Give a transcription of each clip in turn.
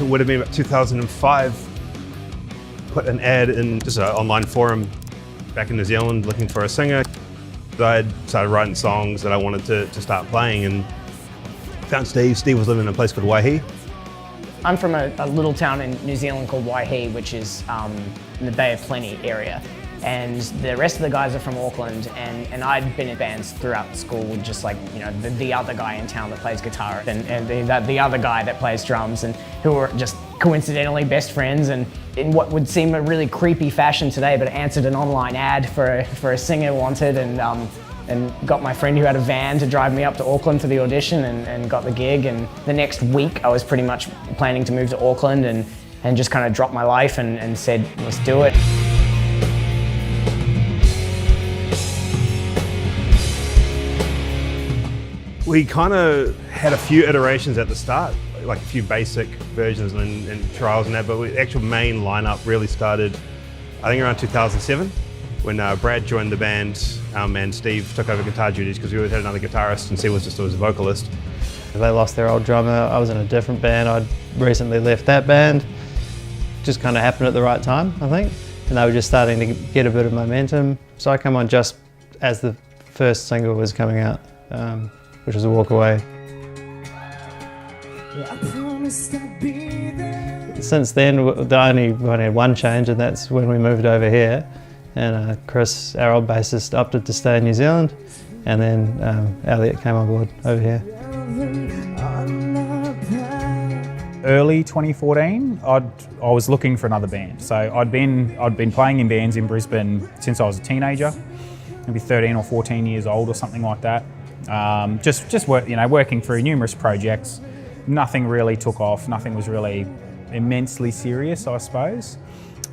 It would have been about 2005. Put an ad in just an online forum back in New Zealand looking for a singer. I had started writing songs that I wanted to start playing and found Steve. Steve was living in a place called Waihi. I'm from a little town in New Zealand called Waihi, which is in the Bay of Plenty area. And the rest of the guys are from Auckland, and I'd been in bands throughout school with just like, you know, the other guy in town that plays guitar and the other guy that plays drums, and who were just coincidentally best friends, and in what would seem a really creepy fashion today, but answered an online ad for a singer wanted, and got my friend who had a van to drive me up to Auckland for the audition, and got the gig. And the next week I was pretty much planning to move to Auckland and just kind of drop my life and said, let's do it. We kind of had a few iterations at the start, like a few basic versions and trials and that, but the actual main lineup really started, I think, around 2007, when Brad joined the band and Steve took over guitar duties because we always had another guitarist and Steve was just always a vocalist. They lost their old drummer. I was in a different band. I'd recently left that band. Just kind of happened at the right time, I think. And they were just starting to get a bit of momentum. So I come on just as the first single was coming out, which was A Walk Away. Since then, we only had one change, and that's when we moved over here. And Chris, our old bassist, opted to stay in New Zealand, and then Elliot came on board over here. Early 2014, I was looking for another band. So I'd been playing in bands in Brisbane since I was a teenager, maybe 13 or 14 years old or something like that. Just working through numerous projects. Nothing really took off. Nothing was really immensely serious, I suppose.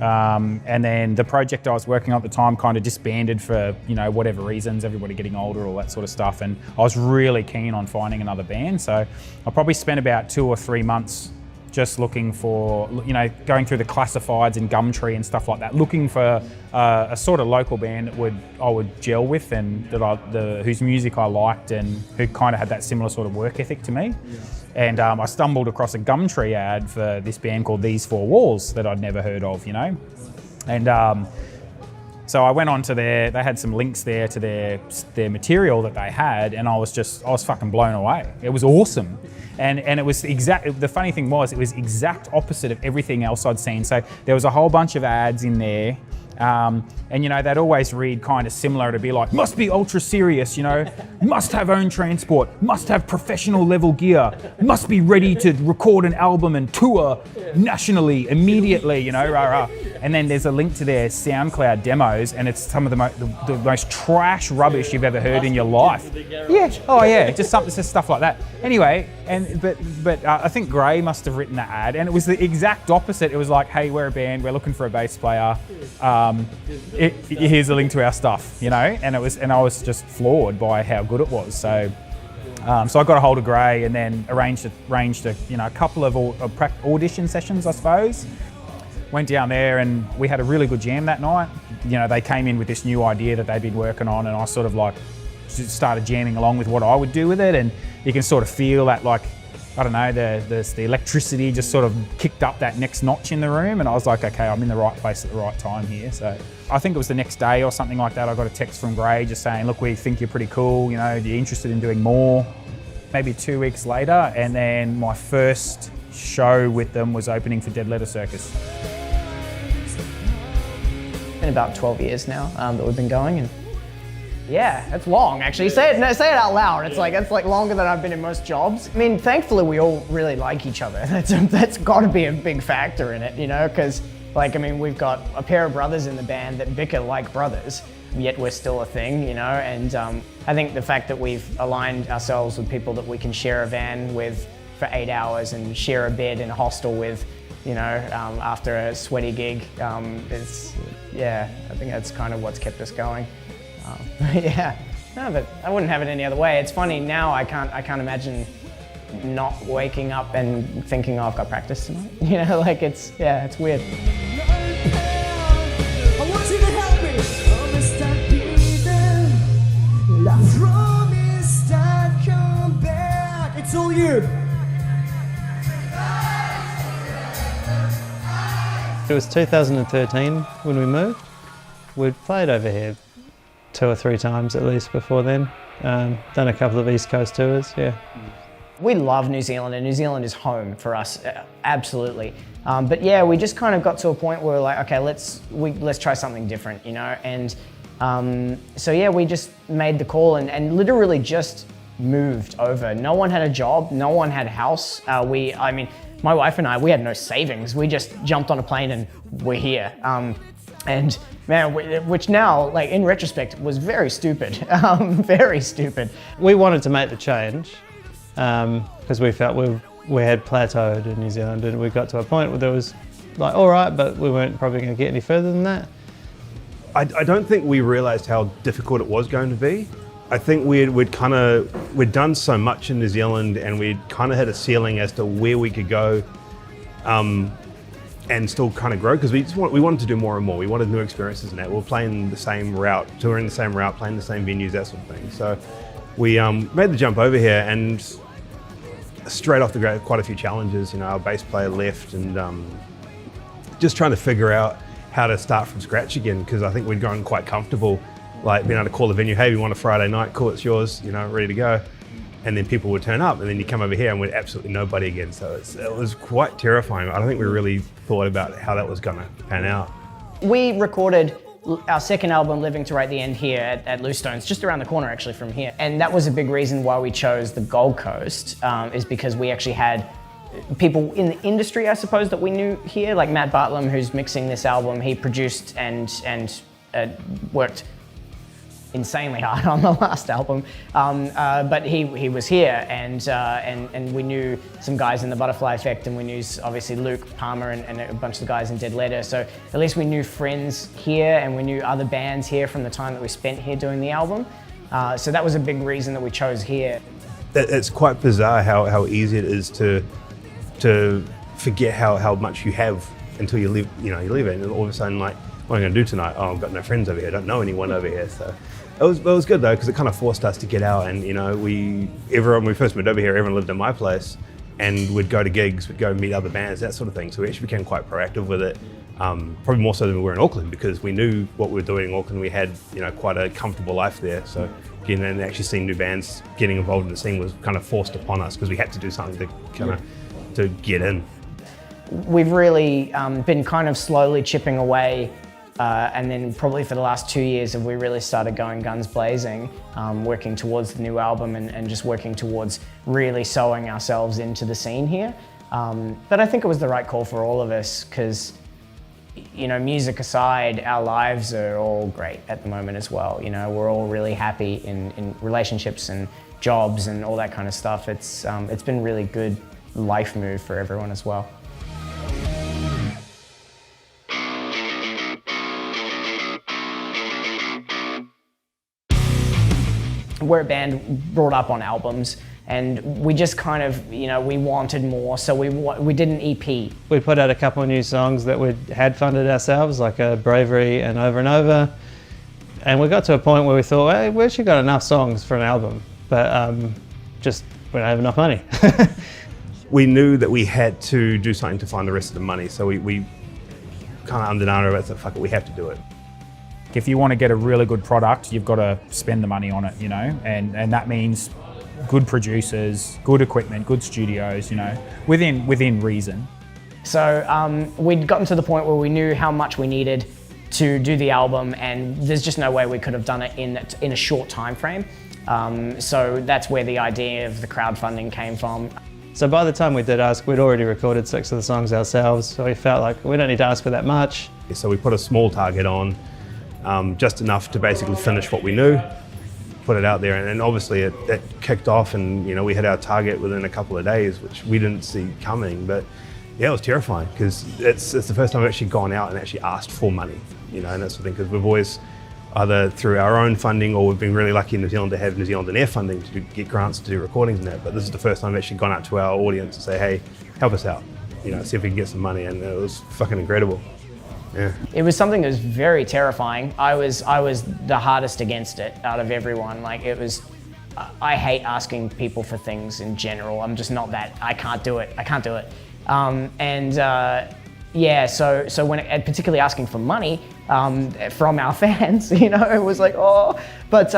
And then the project I was working on at the time kind of disbanded for, whatever reasons, everybody getting older, all that sort of stuff. And I was really keen on finding another band. So I probably spent about 2 or 3 months just looking for, going through the classifieds and Gumtree and stuff like that, looking for a sort of local band that I would gel with and whose music I liked and who kind of had that similar sort of work ethic to me. Yeah. And I stumbled across a Gumtree ad for this band called These Four Walls that I'd never heard of, And so I went on to they had some links there to their material that they had, and I was fucking blown away. It was awesome. And it was the funny thing was, it was exact opposite of everything else I'd seen. So there was a whole bunch of ads in there, and they'd always read kind of similar to be like, must be ultra serious, must have own transport, must have professional level gear, must be ready to record an album and tour nationally immediately, rah rah. And then there's a link to their SoundCloud demos, and it's some of the most trash rubbish you've ever heard in your life. Yeah, oh yeah, just stuff like that. Anyway, but I think Gray must have written that ad, and it was the exact opposite. It was like, hey, we're a band, we're looking for a bass player. Here's a link to our stuff, and I was just floored by how good it was. So I got a hold of Gray and then arranged a couple of audition sessions, I suppose. Went down there and we had a really good jam that night. They came in with this new idea that they'd been working on, and I sort of just started jamming along with what I would do with it, and you can sort of feel that the electricity just sort of kicked up that next notch in the room, and I was like, okay, I'm in the right place at the right time here. So I think it was the next day or something like that, I got a text from Gray just saying, look, we think you're pretty cool, are you interested in doing more? Maybe 2 weeks later, and then my first show with them was opening for Dead Letter Circus. It's been about 12 years now that we've been going, and Yeah, it's long actually. Say it out loud. It's like longer than I've been in most jobs. I mean, thankfully we all really like each other. That's got to be a big factor in it, you know, because like, I mean, we've got a pair of brothers in the band that bicker like brothers, yet we're still a thing, you know, and I think the fact that we've aligned ourselves with people that we can share a van with for 8 hours and share a bed in a hostel with, you know, after a sweaty gig, yeah, I think that's kind of what's kept us going. Yeah, no, but I wouldn't have it any other way. It's funny now. I can't imagine not waking up and thinking, oh, I've got practice tonight. You know, like it's weird. I want you to help me. I promise I'll come back. It's all you. It was 2013 when we moved. We'd played over here 2 or 3 times at least before then. Done a couple of East Coast tours, yeah. We love New Zealand, and New Zealand is home for us, absolutely. But yeah, we just kind of got to a point where we're like, okay, let's try something different, you know? And so yeah, we just made the call and literally just moved over. No one had a job, no one had a house. I mean, my wife and I, we had no savings. We just jumped on a plane and we're here. And man, which now, like in retrospect, was very stupid, very stupid. We wanted to make the change because we felt we had plateaued in New Zealand, and we got to a point where there was like, all right, but we weren't probably going to get any further than that. I don't think we realized how difficult it was going to be. I think we'd done so much in New Zealand, and we'd kind of hit a ceiling as to where we could go and still kind of grow, because we wanted to do more and more. We wanted new experiences and that. We were playing the same route, touring the same route, playing the same venues, that sort of thing. So we made the jump over here, and straight off the bat, quite a few challenges. You know, our bass player left, and just trying to figure out how to start from scratch again, because I think we'd grown quite comfortable, like being able to call the venue, hey, we want a Friday night, cool, it's yours, you know, ready to go. And then people would turn up, and then you come over here and we're absolutely nobody again. So it was quite terrifying. I don't think we really thought about how that was gonna pan out. We recorded our second album, Living to Right the End, here at Loose Stones, just around the corner actually from here. And that was a big reason why we chose the Gold Coast, is because we actually had people in the industry, I suppose, that we knew here, like Matt Bartlum, who's mixing this album. He produced and worked insanely hard on the last album, but he was here, and we knew some guys in the Butterfly Effect, and we knew obviously Luke Palmer and a bunch of the guys in Dead Letter. So at least we knew friends here, and we knew other bands here from the time that we spent here doing the album. So that was a big reason that we chose here. It's quite bizarre how easy it is to forget how much you have until you leave it, and all of a sudden, like, what am I going to do tonight? Oh, I've got no friends over here. I don't know anyone over here. So it was good though, because it kind of forced us to get out. And you know, when we first moved over here, everyone lived in my place, and we'd go to gigs, we'd go meet other bands, that sort of thing. So we actually became quite proactive with it. Probably more so than we were in Auckland, because we knew what we were doing in Auckland. We had, you know, quite a comfortable life there. So getting and actually seeing new bands getting involved in the scene was kind of forced upon us, because we had to do something to kind of to get in. We've really been kind of slowly chipping away, and then probably for the last 2 years have we really started going guns blazing, working towards the new album and just working towards really sewing ourselves into the scene here. But I think it was the right call for all of us, because, you know, music aside, our lives are all great at the moment as well. You know, we're all really happy in relationships and jobs and all that kind of stuff. It's been a really good life move for everyone as well. We're a band brought up on albums, and we just kind of, you know, we wanted more, so we did an EP. We put out a couple of new songs that we had funded ourselves, like Bravery and Over, and we got to a point where we thought, hey, we actually got enough songs for an album, but just we don't have enough money. We knew that we had to do something to find the rest of the money, so we kind of undenied about it, fuck it, we have to do it. If you want to get a really good product, you've got to spend the money on it, you know, and that means good producers, good equipment, good studios, you know, within reason. So we'd gotten to the point where we knew how much we needed to do the album, and there's just no way we could have done it in a short time frame. So that's where the idea of the crowdfunding came from. So by the time we did ask, we'd already recorded 6 of the songs ourselves, so we felt like we don't need to ask for that much. So we put a small target on, just enough to basically finish what we knew, put it out there, and obviously it kicked off, and we hit our target within a couple of days, which we didn't see coming. But yeah, it was terrifying because it's the first time I've actually gone out and actually asked for money, and that's the thing, because we've always either through our own funding, or we've been really lucky in New Zealand to have New Zealand and Air funding to get grants to do recordings and that. But this is the first time I've actually gone out to our audience and say, hey, help us out, see if we can get some money, and it was fucking incredible. Yeah. It was something that was very terrifying. I was the hardest against it out of everyone. I hate asking people for things in general. I'm just not that. I can't do it. So when particularly asking for money from our fans, it was like, oh. But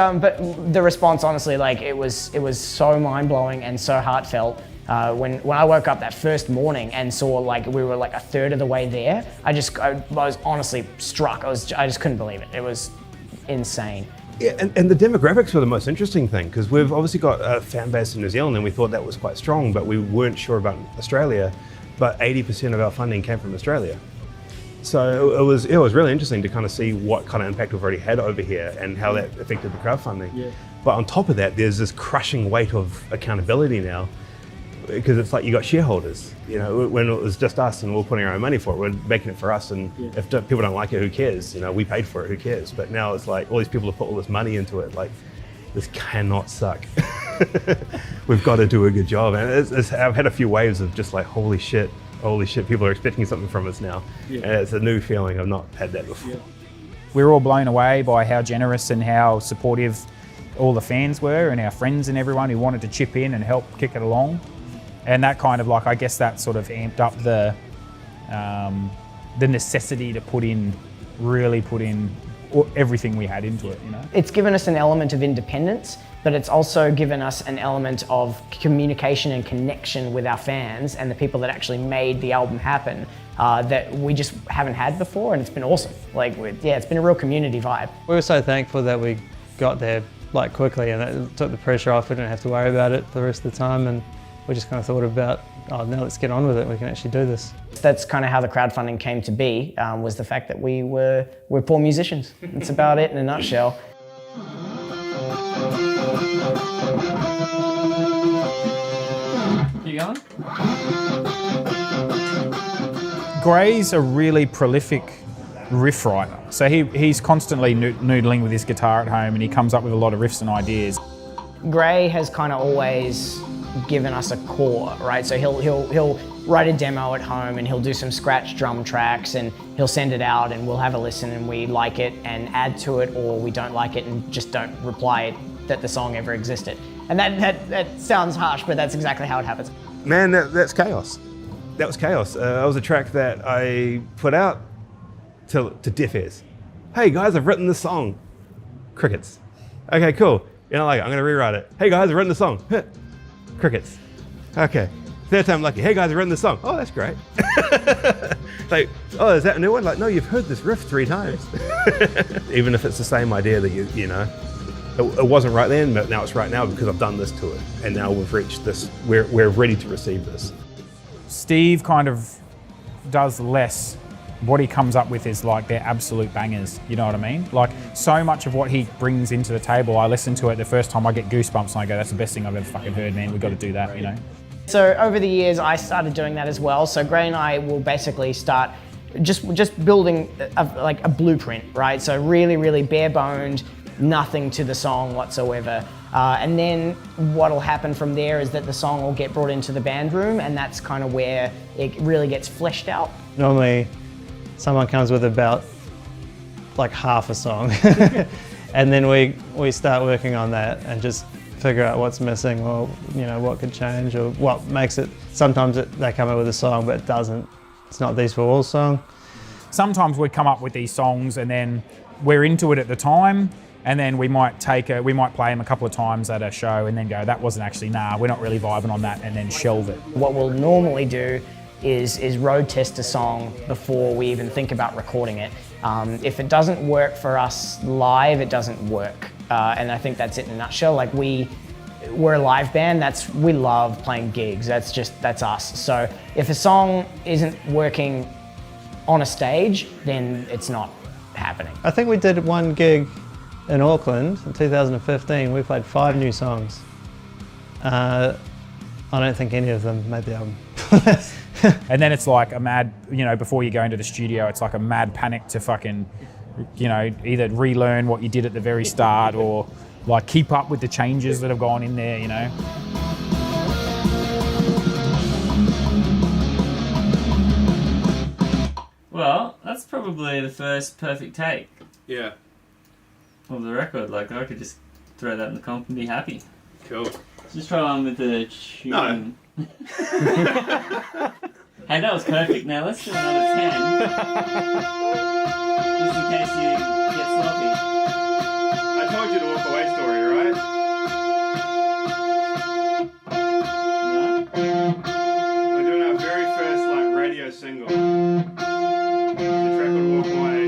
the response, honestly, it was so mind blowing and so heartfelt. When I woke up that first morning and saw we were a third of the way there, I was honestly struck. I just couldn't believe it. It was insane. Yeah, and the demographics were the most interesting thing, because we've obviously got a fan base in New Zealand, and we thought that was quite strong, but we weren't sure about Australia. But 80% of our funding came from Australia. So it was really interesting to kind of see what kind of impact we've already had over here and how that affected the crowdfunding. Yeah. But on top of that, there's this crushing weight of accountability now, because it's like you got shareholders. When it was just us and we're putting our own money for it, we're making it for us, and if people don't like it, who cares? We paid for it, who cares? But now it's like all these people have put all this money into it. This cannot suck. We've got to do a good job. And I've had a few waves of just holy shit, people are expecting something from us now. Yeah. And it's a new feeling. I've not had that before. Yeah. We were all blown away by how generous and how supportive all the fans were, and our friends and everyone who wanted to chip in and help kick it along. And that kind of I guess that sort of amped up the necessity to really put in everything we had into it. It's given us an element of independence, but it's also given us an element of communication and connection with our fans and the people that actually made the album happen that we just haven't had before, and it's been awesome. It's been a real community vibe. We were so thankful that we got there quickly, and it took the pressure off. We didn't have to worry about it for the rest of the time, and we just kind of thought about, now let's get on with it. We can actually do this. That's kind of how the crowdfunding came to be, was the fact that we're poor musicians. That's about it in a nutshell. You going? Gray's a really prolific riff writer. So he's constantly noodling with his guitar at home, and he comes up with a lot of riffs and ideas. Gray has kind of always given us a core, right? So he'll write a demo at home, and he'll do some scratch drum tracks, and he'll send it out, and we'll have a listen, and we like it and add to it, or we don't like it and just don't reply that the song ever existed. And that sounds harsh, but that's exactly how it happens. Man, that's chaos. That was chaos. That was a track that I put out to deaf ears. Hey guys, I've written this song. Crickets. Okay, cool. I'm gonna rewrite it. Hey guys, I've written the song. Crickets. Okay. Third time lucky. Hey guys, I've written the song. Oh, that's great. Oh, is that a new one? No, you've heard this riff 3 times. Even if it's the same idea that it wasn't right then, but now it's right now because I've done this to it. And now we've reached this, we're ready to receive this. Steve kind of does less. What he comes up with is their absolute bangers, you know what I mean? So much of what he brings into the table, I listen to it the first time, I get goosebumps, and I go, that's the best thing I've ever fucking heard, man, we've got to do that, So over the years, I started doing that as well. So Gray and I will basically start just building a blueprint, right? So really, really bare-boned, nothing to the song whatsoever. And then what'll happen from there is that the song will get brought into the band room, and that's kind of where it really gets fleshed out. Normally, someone comes with about half a song, and then we start working on that and just figure out what's missing, or what could change, or what makes it. Sometimes they come up with a song, but it doesn't. It's not These 4 Walls song. Sometimes we come up with these songs, and then we're into it at the time, and then we might play them a couple of times at a show, and then go, that wasn't actually, we're not really vibing on that, and then shelve it. What we'll normally do is road test a song before we even think about recording it. If it doesn't work for us live, it doesn't work. And I think that's it in a nutshell. Like we're a live band, we love playing gigs, that's us. So if a song isn't working on a stage, then it's not happening. I think we did one gig in Auckland in 2015. We played 5 new songs. I don't think any of them made the album. And then it's like a mad, before you go into the studio, it's like a mad panic to fucking, either relearn what you did at the very start or like keep up with the changes that have gone in there, Well, that's probably the first perfect take Yeah. of the record. Like, I could just throw that in the comp and be happy. Cool. Just try one with the tune. No. Hey, that was perfect. Now let's do another 10. Just in case you get sloppy. I told you to walk away story, right? No? We're doing our very first radio single. The track called Walk Away.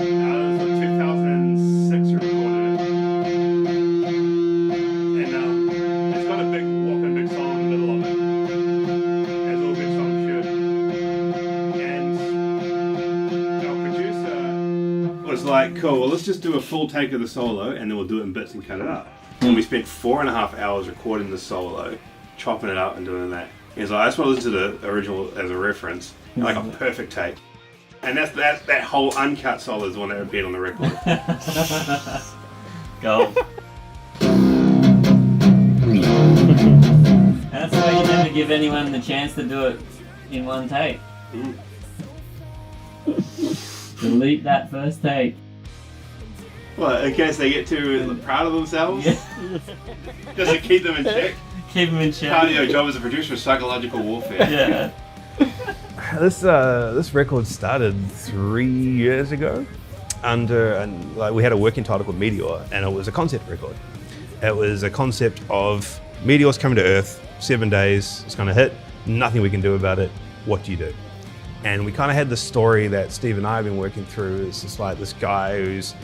This was 2006 we recorded it. And it's got a big whopping big song in the middle of it. As all big songs should. And our producer was like, cool, well let's just do a full take of the solo and then we'll do it in bits and cut it up. And we spent 4.5 hours recording the solo, chopping it up and doing that. He's like, I just want to listen to the original as a reference, like a perfect take. And that whole uncut solo is the one that appeared on the record. Gold. That's why you never give anyone the chance to do it in one take. Delete that first take. Well, in case they get too proud of themselves, Yeah. just to keep them in check. Keep them in check. Part of your job as a producer is psychological warfare. Yeah. This record started 3 years ago. We had a working title called Meteor, and it was a concept record. It was a concept of meteors coming to Earth, 7 days, it's going to hit, nothing we can do about it. What do you do? And we kind of had this story that Steve and I have been working through. It's just like this guy who's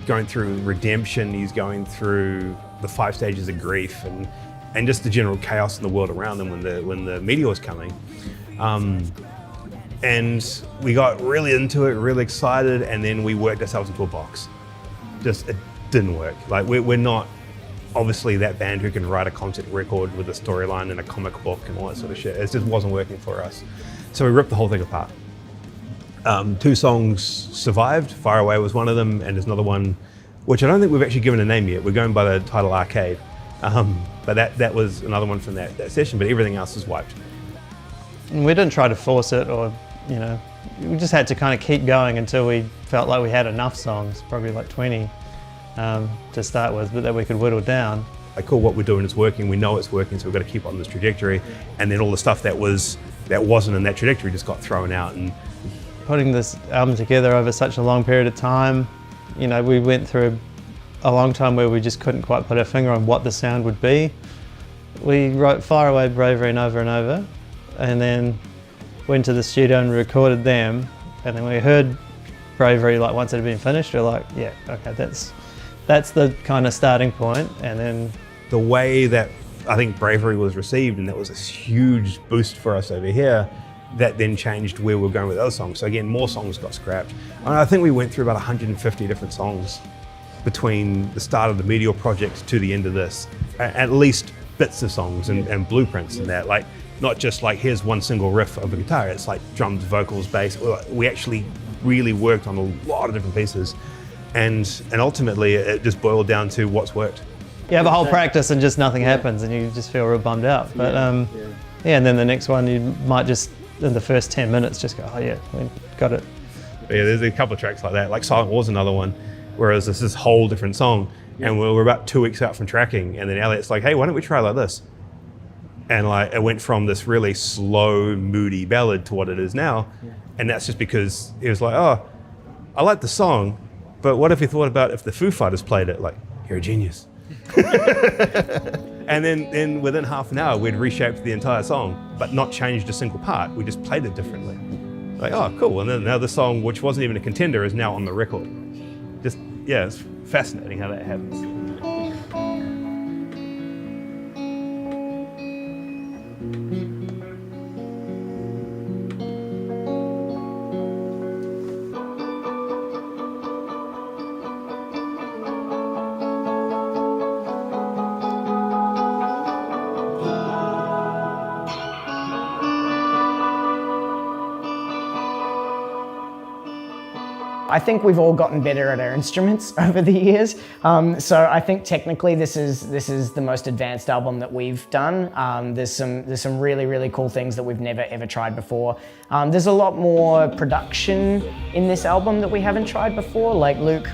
going through redemption. He's going through the 5 stages of grief and just the general chaos in the world around him when the meteor was coming. And we got really into it, really excited, and then we worked ourselves into a box. It didn't work. Like we're not obviously that band who can write a concept record with a storyline and a comic book and all that sort of shit. It just wasn't working for us. So we ripped the whole thing apart. 2 songs survived. Far Away was one of them, and there's another one, which I don't think we've actually given a name yet. We're going by the title Arcade. But that was another one from that session, but everything else is wiped. And we didn't try to force it or, we just had to kind of keep going until we felt like we had enough songs, probably like 20 to start with, but that we could whittle down. Like, cool, what we're doing is working, we know it's working, so we've got to keep on this trajectory. And then all the stuff that wasn't in that trajectory just got thrown out. And Putting this album together over such a long period of time, we went through a long time where we just couldn't quite put our finger on what the sound would be. We wrote Far Away, Bravery and over, and then went to the studio and recorded them, and then we heard Bravery once it had been finished. We're like, yeah, okay, that's the kind of starting point. And then the way that I think Bravery was received, and that was a huge boost for us over here, that then changed where we were going with other songs. So again, more songs got scrapped. And I think we went through about 150 different songs between the start of the Meteor project to the end of this. At least bits of songs and blueprints and that. Not just here's one single riff of a guitar, it's like drums, vocals, bass. We actually really worked on a lot of different pieces. And ultimately it just boiled down to what's worked. you have a whole practice and just nothing happens and you just feel real bummed out. But and then the next one you might just, in the first 10 minutes, just go, oh yeah, we got it. Yeah, there's a couple of tracks like that. Like Silent War's another one, whereas this is a whole different song. And we're about 2 weeks out from tracking, and then Elliot's like, hey, why don't we try like this? And it went from this really slow, moody ballad to what it is now. And that's just because he was like, oh, I like the song, but what if you thought about if the Foo Fighters played it? Like, you're a genius. And then within half an hour, we'd reshaped the entire song, but not changed a single part. We just played it differently. Like, oh, cool. And then now the song, which wasn't even a contender, is now on the record. Just, yeah, it's fascinating how that happens. I think we've all gotten better at our instruments over the years. So I think technically this is the most advanced album that we've done. There's some really, really cool things that we've never ever tried before. There's a lot more production in this album that we haven't tried before. Like Luke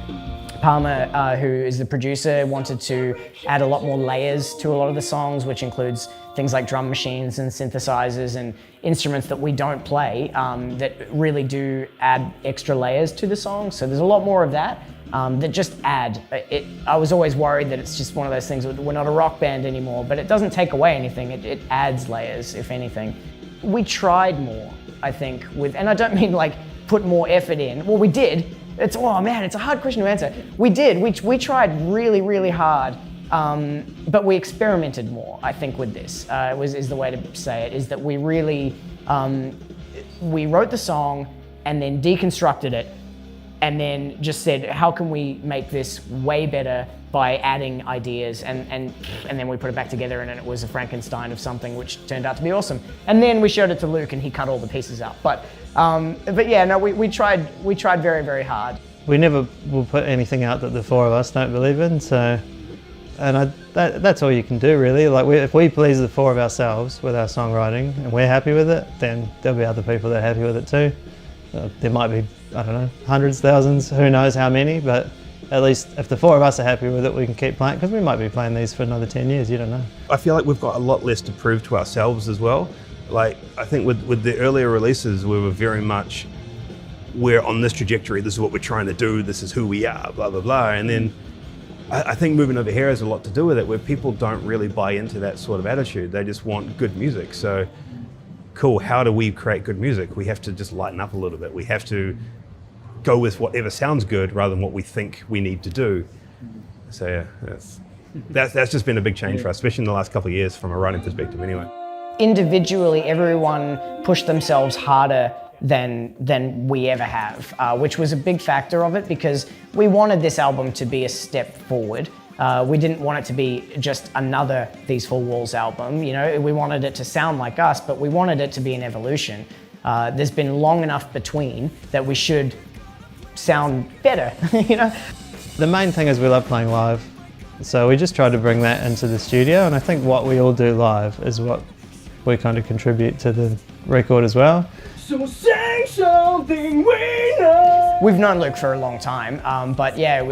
Palmer, who is the producer, wanted to add a lot more layers to a lot of the songs, which includes things like drum machines and synthesizers and instruments that we don't play that really do add extra layers to the song. So there's a lot more of that that just add. I was always worried that it's just one of those things, we're not a rock band anymore, but it doesn't take away anything. It adds layers, if anything. We tried more, I think, and I don't mean like put more effort in. Well, we did. Oh man, it's a hard question to answer. We did. We tried really, really hard. But we experimented more, I think, with this, is the way to say it, is that we really, we wrote the song and then deconstructed it and then just said, how can we make this way better by adding ideas, and then we put it back together and it was a Frankenstein of something which turned out to be awesome. And then we showed it to Luke and he cut all the pieces out. But yeah, no, we tried very, very hard. We never will put anything out that the four of us don't believe in, so. And that's all you can do, really. Like, if we please the four of ourselves with our songwriting and we're happy with it, then there'll be other people that are happy with it too. There might be, I don't know, hundreds, thousands, who knows how many, but at least if the four of us are happy with it, we can keep playing, because we might be playing these for another 10 years, you don't know. I feel like we've got a lot less to prove to ourselves as well. Like, I think with the earlier releases, we were very much, we're on this trajectory, this is what we're trying to do, this is who we are, blah, blah, blah. And then I think moving over here has a lot to do with it, where people don't really buy into that sort of attitude. They just want good music. So, cool, how do we create good music? We have to just lighten up a little bit. We have to go with whatever sounds good rather than what we think we need to do. So yeah, that's just been a big change for us, especially in the last couple of years from a writing perspective anyway. Individually, everyone pushed themselves harder than we ever have, which was a big factor of it, because we wanted this album to be a step forward. We didn't want it to be just another These Four Walls album. You know, we wanted it to sound like us, but we wanted it to be an evolution. There's been long enough between that we should sound better, you know? The main thing is we love playing live, so we just try to bring that into the studio, and I think what we all do live is what we kind of contribute to the record as well. So say something we know. We've known Luke for a long time, but yeah, it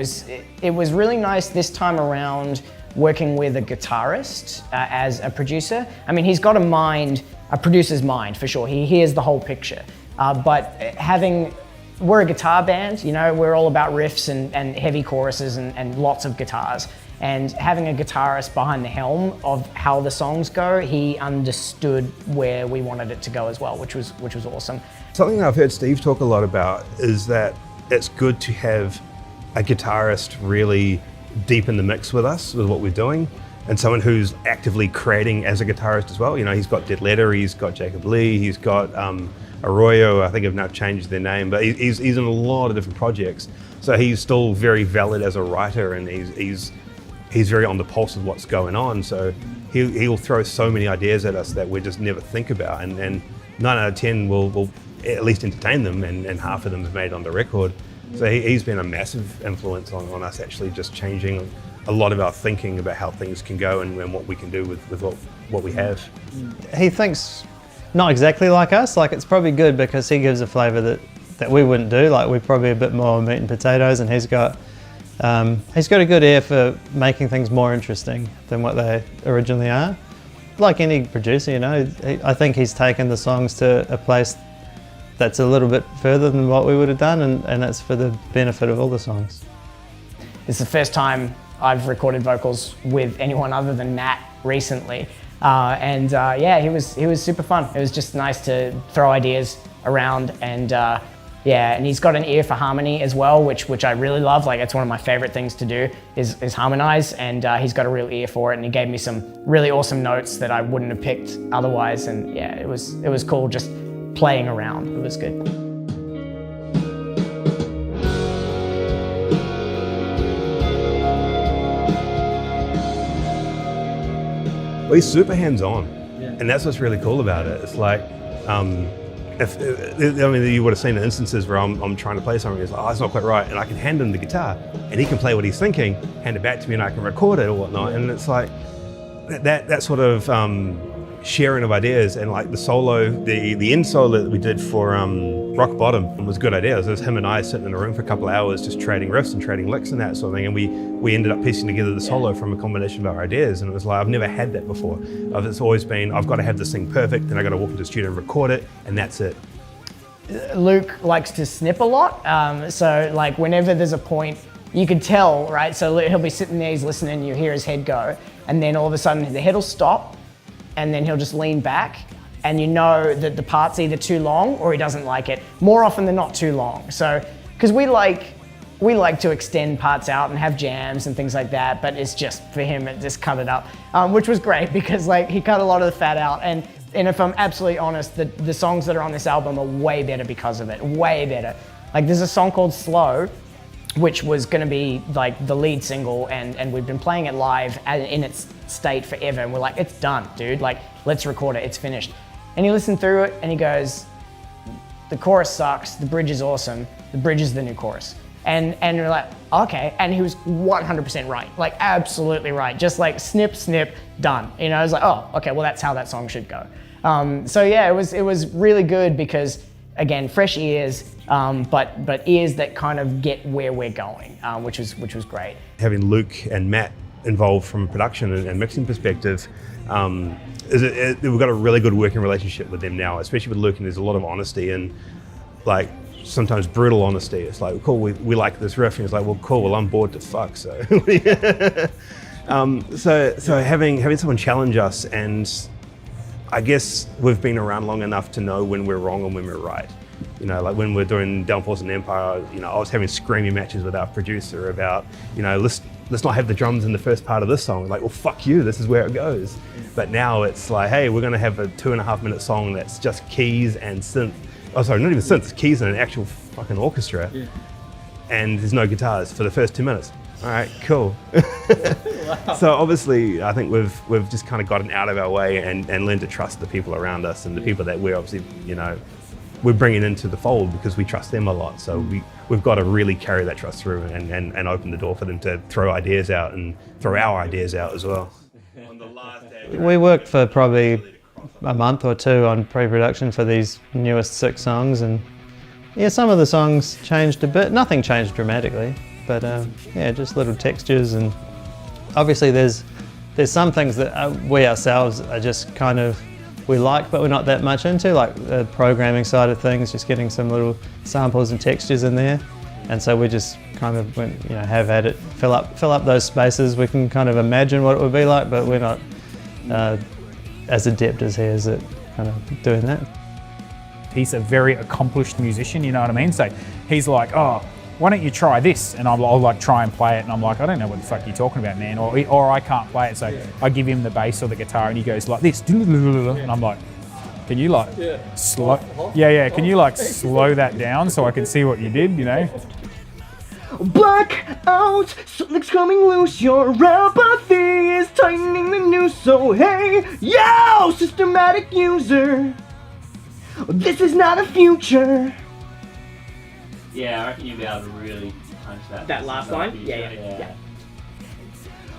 was really nice this time around working with a guitarist as a producer. I mean, he's got a producer's mind for sure. He hears the whole picture, but we're a guitar band, you know, we're all about riffs and heavy choruses and lots of guitars. And having a guitarist behind the helm of how the songs go, he understood where we wanted it to go as well, which was awesome. Something that I've heard Steve talk a lot about is that it's good to have a guitarist really deep in the mix with us, with what we're doing, and someone who's actively creating as a guitarist as well. You know, he's got Dead Letter, he's got Jacob Lee, he's got Arroyo, I think have now changed their name, but he's in a lot of different projects. So he's still very valid as a writer, and he's very on the pulse of what's going on. So he'll throw so many ideas at us that we just never think about, and 9 out of 10 will at least entertain them, and half of them is made on the record. So he's been a massive influence on us actually just changing a lot of our thinking about how things can go and what we can do with what we have. He thinks not exactly like us. Like, it's probably good because he gives a flavour that we wouldn't do. Like, we're probably a bit more meat and potatoes, and he's got a good ear for making things more interesting than what they originally are. Like any producer, you know, I think he's taken the songs to a place that's a little bit further than what we would have done, and it's for the benefit of all the songs. It's the first time I've recorded vocals with anyone other than Matt recently. Yeah, he was super fun. It was just nice to throw ideas around, and yeah, and he's got an ear for harmony as well, which I really love. Like, it's one of my favorite things to do is harmonize, and he's got a real ear for it, and he gave me some really awesome notes that I wouldn't have picked otherwise. And yeah, it was cool just playing around. It was good. Well, he's super hands-on, and that's what's really cool about it. It's like, you would have seen the instances where I'm trying to play something, it's like, oh, it's not quite right, and I can hand him the guitar, and he can play what he's thinking, hand it back to me, and I can record it or whatnot. And it's like that sort of sharing of ideas, and like the solo, the end solo that we did for Rock Bottom was good ideas. It was him and I sitting in a room for a couple of hours just trading riffs and trading licks and that sort of thing, and we ended up piecing together the solo from a combination of our ideas. And it was like, I've never had that before. It's always been, I've got to have this thing perfect, and I've got to walk into the studio and record it, and that's it. Luke likes to snip a lot, so like whenever there's a point, you can tell, right? So he'll be sitting there, he's listening, you hear his head go, and then all of a sudden the head will stop, and then he'll just lean back, and you know that the part's either too long or he doesn't like it. More often than not, too long. So, because we like to extend parts out and have jams and things like that, but it's just, for him, it just cut it up, which was great because like he cut a lot of the fat out. And if I'm absolutely honest, the songs that are on this album are way better because of it, way better. Like, there's a song called Slow, which was gonna be like the lead single, and we've been playing it live in its state forever, and we're like, it's done, dude, like, let's record it, it's finished. And he listened through it and he goes, the chorus sucks, the bridge is awesome, the bridge is the new chorus. And we're like, okay, and he was 100% right, like absolutely right, just like snip, snip, done. You know, I was like, oh, okay, well that's how that song should go. So yeah, it was really good because, again, fresh ears, but ears that kind of get where we're going, which was great. Having Luke and Matt involved from a production and mixing perspective, we've got a really good working relationship with them now, especially with Luke, and there's a lot of honesty and like sometimes brutal honesty. It's like, cool, we like this riff, and it's like, well, cool, well, I'm bored to fuck, so. So having someone challenge us, and I guess we've been around long enough to know when we're wrong and when we're right. You know, like when we're doing Downforce and Empire, you know, I was having screaming matches with our producer about, you know, let's not have the drums in the first part of this song. Like, well, fuck you, this is where it goes. But now it's like, hey, we're gonna have a 2.5 minute song that's just keys and synth. Oh, sorry, not even synth, it's keys and an actual fucking orchestra. Yeah. And there's no guitars for the first 2 minutes. All right, cool. Wow. So obviously, I think we've just kind of gotten out of our way and learned to trust the people around us and the people that we're obviously, you know, we're bringing into the fold because we trust them a lot. So we've got to really carry that trust through and open the door for them to throw ideas out and throw our ideas out as well. We worked for probably a month or two on pre-production for these newest 6 songs, and yeah, some of the songs changed a bit. Nothing changed dramatically, but yeah, just little textures. And obviously there's some things that we ourselves are just kind of, we like, but we're not that much into, like the programming side of things, just getting some little samples and textures in there. And so we just kind of went, you know, have at it, fill up those spaces. We can kind of imagine what it would be like, but we're not as adept as he is at kind of doing that. He's a very accomplished musician, you know what I mean? So he's like, oh, why don't you try this? And I'll like try and play it, and I'm like, I don't know what the fuck you're talking about, man, or I can't play it. So I give him the bass or the guitar, and he goes like this, and I'm like, can you like slow? Yeah, can you like slow that down so I can see what you did, you know? Blackout, something's coming loose. Your apathy is tightening the noose. So hey, yo, systematic user, this is not a future. Yeah, I reckon you'll be able to really punch that. That last line? Yeah.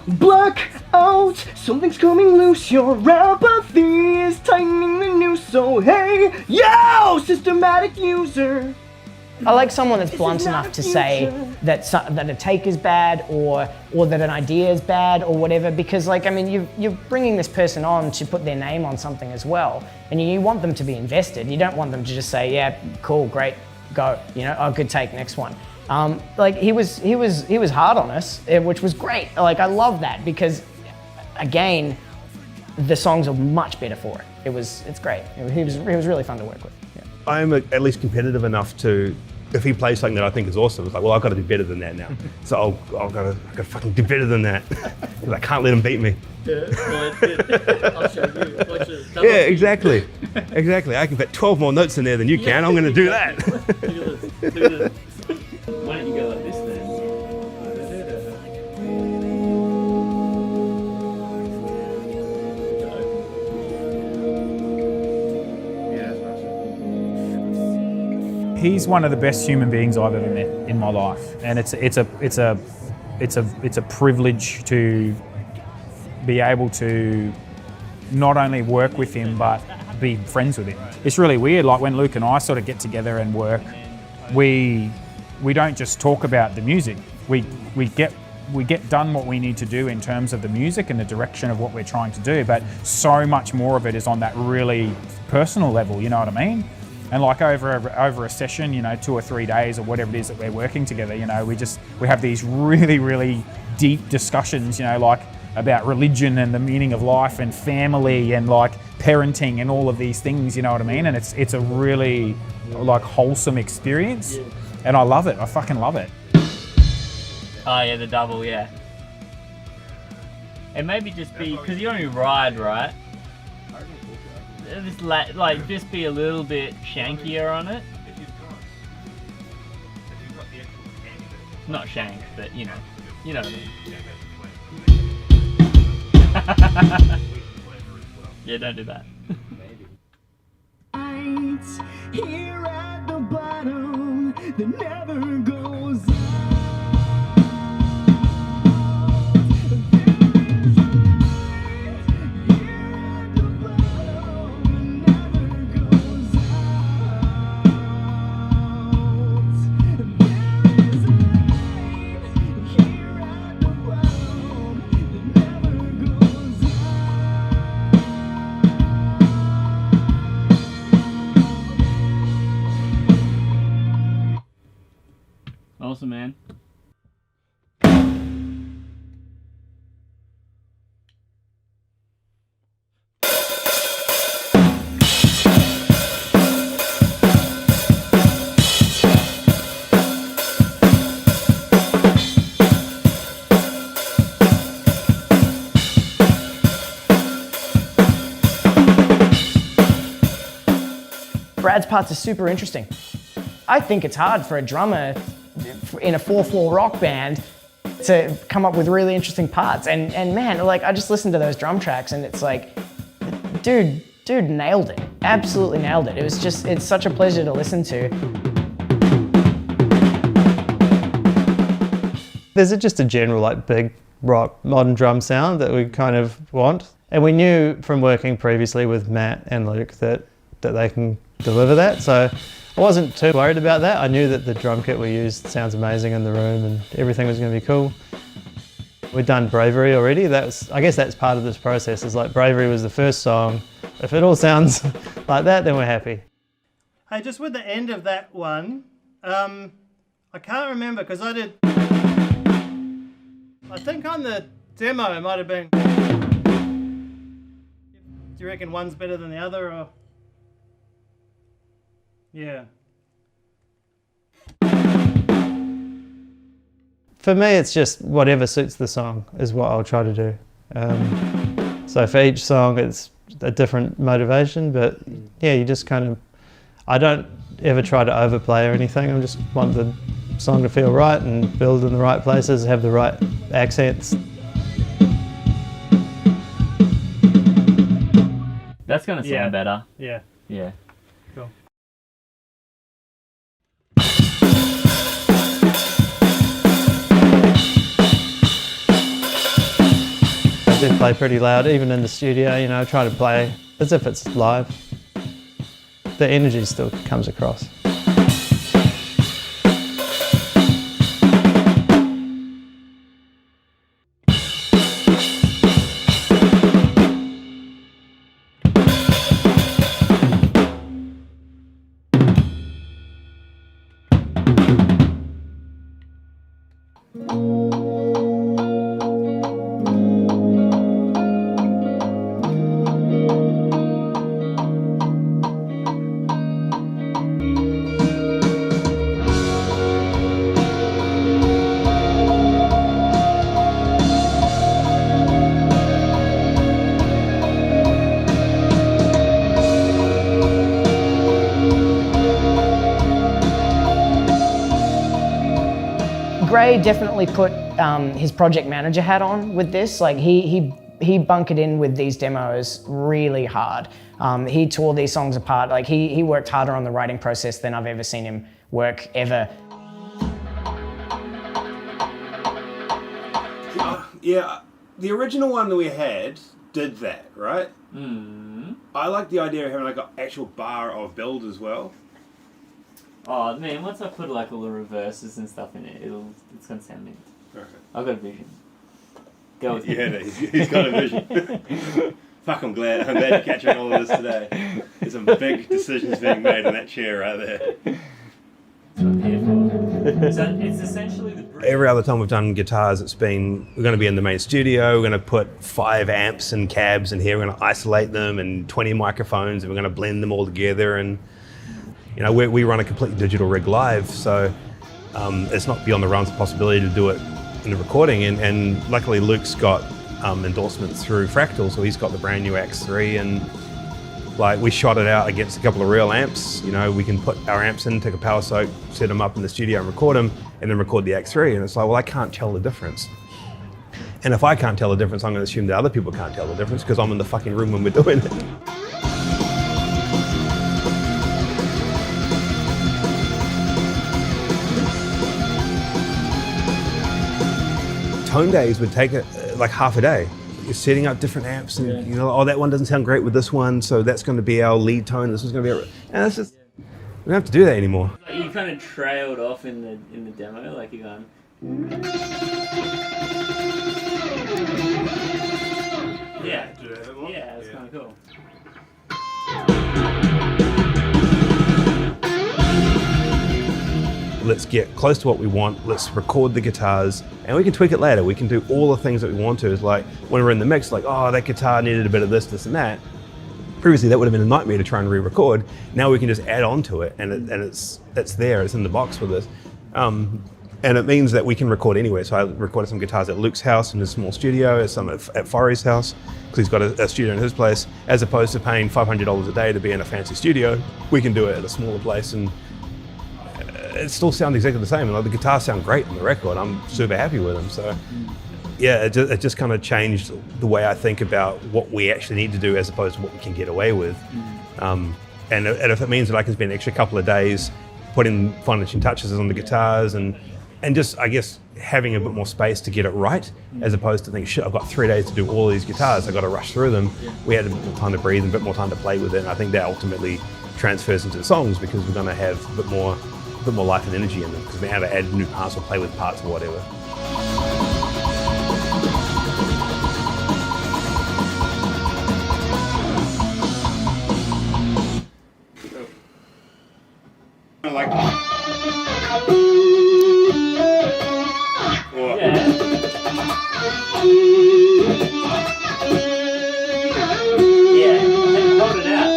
Blackout, something's coming loose. Your apathy is tightening the noose. So hey, yo, systematic user. I like someone that's blunt enough to say that a take is bad or that an idea is bad or whatever, because like, I mean, you're bringing this person on to put their name on something as well, and you want them to be invested. You don't want them to just say, yeah, cool, great, go, you know, oh, good take, next one. Like he was hard on us, which was great. Like, I love that because, again, the songs are much better for it. It's great. He was really fun to work with. Yeah. I'm at least competitive enough to, if he plays something that I think is awesome, it's like, well, I've got to do better than that now. So I've got to fucking do better than that. Because I can't let him beat me. Yeah, well, I'll show you. Watch it. Yeah, exactly. Exactly. I can fit 12 more notes in there than you can. I'm going to do that. Look at this. Look at this. Why don't you go like this then? He's one of the best human beings I've ever met in my life, and it's a privilege to be able to not only work with him but be friends with him. It's really weird. Like when Luke and I sort of get together and work, we don't just talk about the music. We get done what we need to do in terms of the music and the direction of what we're trying to do, but so much more of it is on that really personal level. You know what I mean? And like over a session, 2 or 3 days or whatever it is that we're working together, we have these really, really deep discussions, like about religion and the meaning of life and family and like parenting and all of these things, you know what I mean? And it's a really like wholesome experience, and I love it. I fucking love it. Oh yeah, the double, yeah. It maybe just be, because you only ride, right? Just just be a little bit shankier on it. Not shank, but you know what I mean. Yeah, don't do that. Here at the bottom, that never goes Awesome, man. Brad's parts are super interesting. I think it's hard for a drummer in a 4/4 rock band to come up with really interesting parts. And man, like I just listened to those drum tracks and it's like, dude nailed it. Absolutely nailed it. It's such a pleasure to listen to. There's just a general like big rock modern drum sound that we kind of want. And we knew from working previously with Matt and Luke that they can deliver that. So I wasn't too worried about that. I knew that the drum kit we used sounds amazing in the room and everything was going to be cool. We'd done Bravery already. I guess that's part of this process. Is like Bravery was the first song. If it all sounds like that, then we're happy. Hey, just with the end of that one, I can't remember because I think on the demo it might have been. Do you reckon one's better than the other, or? Yeah. For me, it's just whatever suits the song is what I'll try to do. So for each song, it's a different motivation, but yeah, you just kind of, I don't ever try to overplay or anything. I just want the song to feel right and build in the right places, have the right accents. That's gonna sound better. Yeah. Yeah. Cool. I do play pretty loud, even in the studio, I try to play as if it's live. The energy still comes across. Ray definitely put his project manager hat on with this. Like he bunkered in with these demos really hard. He tore these songs apart. Like he worked harder on the writing process than I've ever seen him work ever. Yeah, the original one that we had did that, right? I like the idea of having like an actual bar of build as well. Oh man, once I put like all the reverses and stuff in it, it's gonna sound mint. Perfect. I've got a vision. Go with You it. heard it. He's got a vision. Fuck, I'm glad you're catching all of this today. There's some big decisions being made in that chair right there. That's what I'm here for. So it's essentially the bridge. Every other time we've done guitars, we're going to be in the main studio, we're going to put 5 amps and cabs in here, we're going to isolate them, and 20 microphones, and we're going to blend them all together. And you know, we run a completely digital rig live, so it's not beyond the realms of possibility to do it in the recording. And luckily Luke's got endorsements through Fractal, so he's got the brand new X3, and like we shot it out against a couple of real amps. You know, we can put our amps in, take a power soak, set them up in the studio and record them, and then record the X3. And it's like, well, I can't tell the difference. And if I can't tell the difference, I'm going to assume that other people can't tell the difference because I'm in the fucking room when we're doing it. Tone days would take like half a day. You're setting up different amps, and you know, oh, that one doesn't sound great with this one, so that's going to be our lead tone. This is going to be, and it's just we don't have to do that anymore. Like you kind of trailed off in the demo, like you're going. Yeah, yeah, it's kind of cool. Let's get close to what we want, let's record the guitars, and we can tweak it later. We can do all the things that we want to. It's like when we're in the mix, like, oh, that guitar needed a bit of this, this, and that. Previously, that would have been a nightmare to try and re-record. Now we can just add on to it, and it's there, it's in the box with us. And it means that we can record anywhere. So I recorded some guitars at Luke's house in his small studio, some at Forry's house, because he's got a studio in his place. As opposed to paying $500 a day to be in a fancy studio, we can do it at a smaller place, and it still sounds exactly the same. And like, the guitars sound great on the record. I'm super happy with them. So yeah, it just kind of changed the way I think about what we actually need to do as opposed to what we can get away with. And if it means that I can spend an extra couple of days putting finishing touches on the guitars and just, I guess, having a bit more space to get it right, as opposed to thinking, shit, I've got 3 days to do all these guitars, I've got to rush through them. We had a bit more time to breathe and a bit more time to play with it. And I think that ultimately transfers into the songs because we're going to have a bit more life and energy in them because we're able to add new parts or play with parts or whatever. Like, Yeah, hold it out.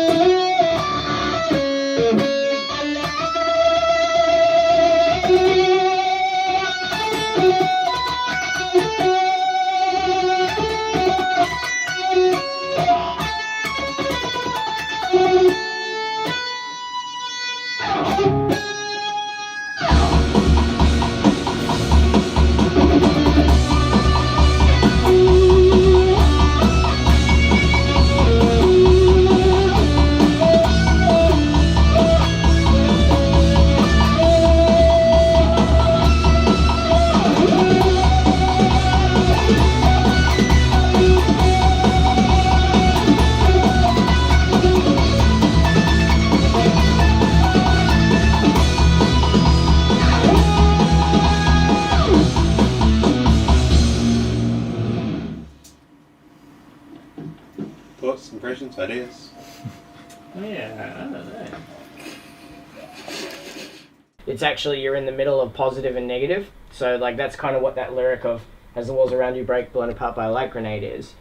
thoughts, impressions, ideas? Yeah, I don't know. It's actually, you're in the middle of positive and negative. So like that's kind of what that lyric of "as the walls around you break, blown apart by a light grenade" is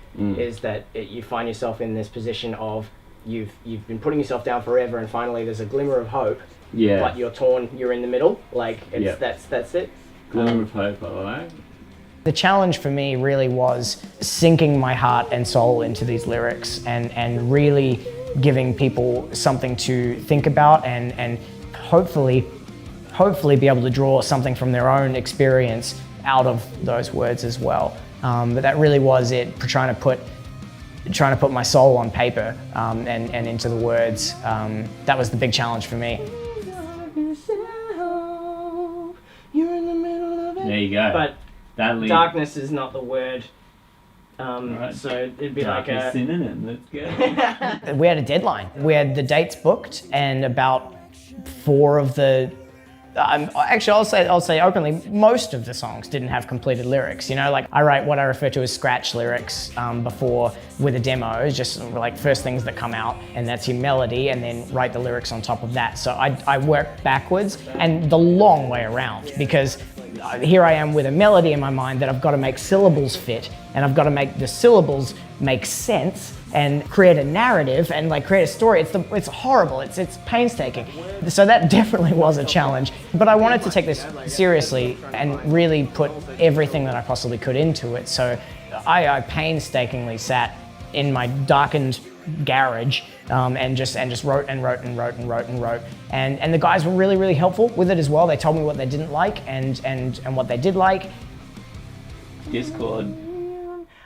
that you find yourself in this position of you've been putting yourself down forever, and finally there's a glimmer of hope. Yeah. But you're torn. You're in the middle. Like it's that's it. Glimmer of hope, I like. The challenge for me really was sinking my heart and soul into these lyrics and really giving people something to think about and hopefully hopefully be able to draw something from their own experience out of those words as well. But that really was it, trying to put my soul on paper and into the words. That was the big challenge for me. There you go. But that lead. darkness is not the word. Right. So it'd be Darkest like a... synonym. Let's go. We had a deadline. We had the dates booked, and about 4 of the actually, I'll say openly, most of the songs didn't have completed lyrics. You know, like I write what I refer to as scratch lyrics before with a demo, just like first things that come out, and that's your melody, and then write the lyrics on top of that. So I work backwards and the long way around, because here I am with a melody in my mind that I've got to make syllables fit, and I've got to make the syllables make sense and create a narrative and like create a story. It's horrible. It's painstaking. So that definitely was a challenge. But I wanted to take this seriously and really put everything that I possibly could into it. So I painstakingly sat in my darkened garage and just wrote and wrote and wrote and wrote and wrote. And the guys were really, really helpful with it as well. They told me what they didn't like and what they did like. Discord.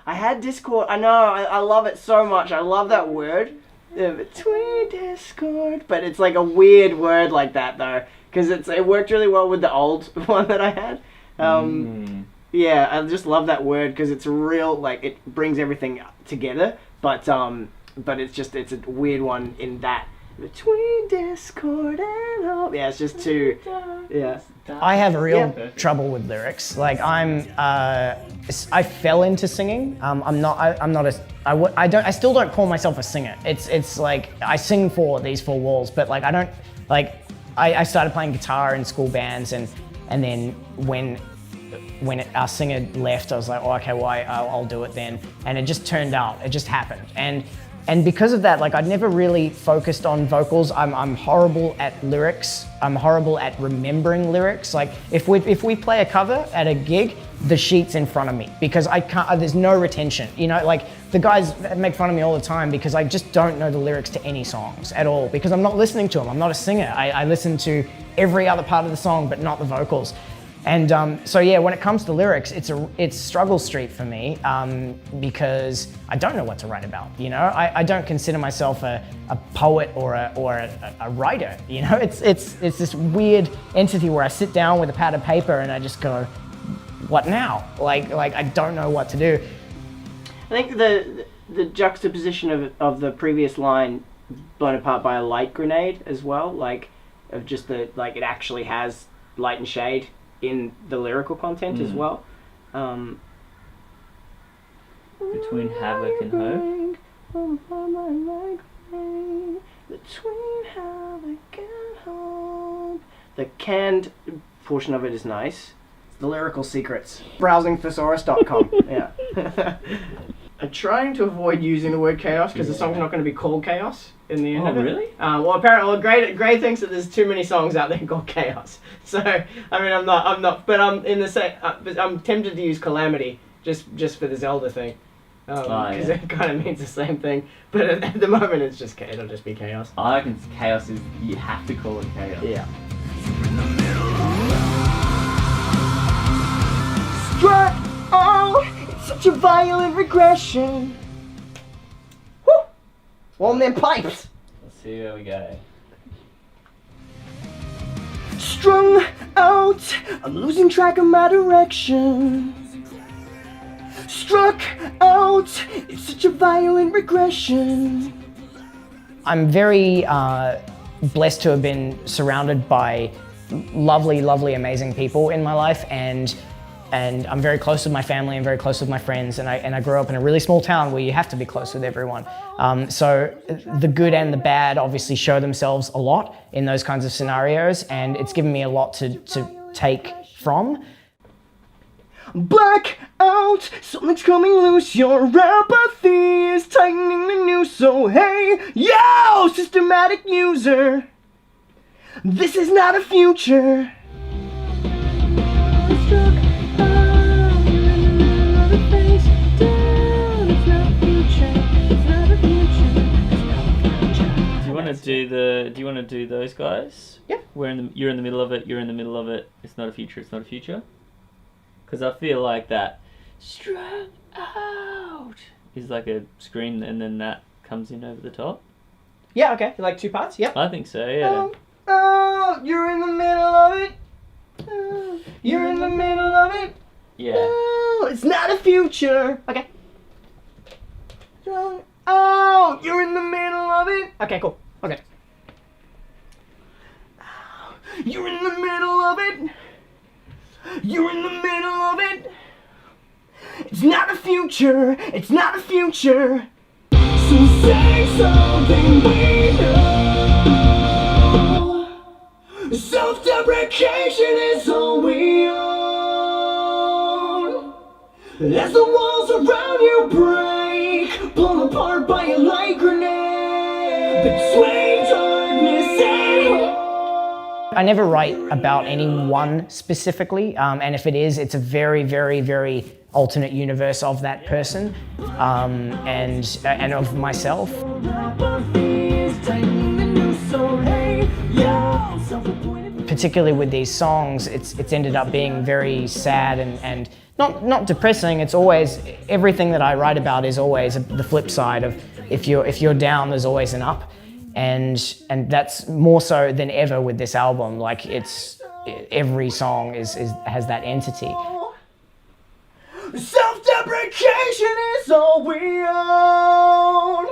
I had Discord. I know. I love it so much. I love that word. Between Discord. But it's like a weird word like that though, because it worked really well with the old one that I had. Yeah, I just love that word because it's real. Like it brings everything together. But it's a weird one in that. Between Discord and hope. Yeah, it's just too. Yeah. I have real trouble with lyrics. Like I fell into singing. I still don't call myself a singer. It's like I sing for these 4 walls, but like I don't like. I started playing guitar in school bands, and then when our singer left, I was like, oh, okay, well I'll do it then, and it just turned out. It just happened, and because of that, like I'd never really focused on vocals. I'm horrible at lyrics. I'm horrible at remembering lyrics. Like if we play a cover at a gig, the sheet's in front of me because I can't. There's no retention. You know, like the guys make fun of me all the time because I just don't know the lyrics to any songs at all because I'm not listening to them. I'm not a singer. I listen to every other part of the song, but not the vocals. And so yeah, when it comes to lyrics, it's struggle street for me because I don't know what to write about. You know, I don't consider myself a poet or a writer. You know, it's this weird entity where I sit down with a pad of paper and I just go, what now? Like I don't know what to do. I think the juxtaposition of the previous line, blown apart by a light grenade as well, like of just it actually has light and shade in the lyrical content as well. Between havoc and hope. Between havoc and hope. The canned portion of it is nice. The lyrical secrets. Browsingthesaurus.com. Yeah. I'm trying to avoid using the word chaos because the song's not going to be called Chaos in the end of it. Really? Well, apparently, Gray thinks that there's too many songs out there called Chaos. So, I mean, I'm not, but I'm in the same. But I'm tempted to use Calamity just for the Zelda thing, because it kind of means the same thing. But at the moment, it'll just be Chaos. I reckon chaos is you have to call it chaos. Yeah. Struck! Oh, it's such a violent regression. Woo! Warm them pipes. Let's see where we go. Strung out, I'm losing track of my direction. Struck out, it's such a violent regression. I'm very blessed to have been surrounded by lovely, lovely, amazing people in my life, and I'm very close with my family and very close with my friends, and I grew up in a really small town where you have to be close with everyone. So the good and the bad obviously show themselves a lot in those kinds of scenarios, and it's given me a lot to take from. Black out, something's coming loose, your apathy is tightening the noose, so hey, yo, systematic user, this is not a future. Do you want to do the? Do you want to do those guys? Yeah. You're in the middle of it. You're in the middle of it. It's not a future. It's not a future. Because I feel like that strung out is like a scream, and then that comes in over the top. Yeah, okay. Like 2 parts? Yep. I think so. Yeah. Oh, you're in the middle of it. Oh, you're in the middle of it. Yeah. Oh, it's not a future. Okay. Oh, you're in the middle of it. Okay, cool. Okay. You're in the middle of it. You're in the middle of it. It's not a future. It's not a future. So say something we know. Self-deprecation is all we own. As the walls around you break, blown apart by a light grenade. Between darkness and hope. I never write about anyone specifically, and if it is, it's a very, very, very alternate universe of that person, and of myself. Particularly with these songs, it's ended up being very sad and not depressing. It's always, everything that I write about is always the flip side of if you're down, there's always an up. And that's more so than ever with this album. Like every song has that entity. Self-deprecation is all we own.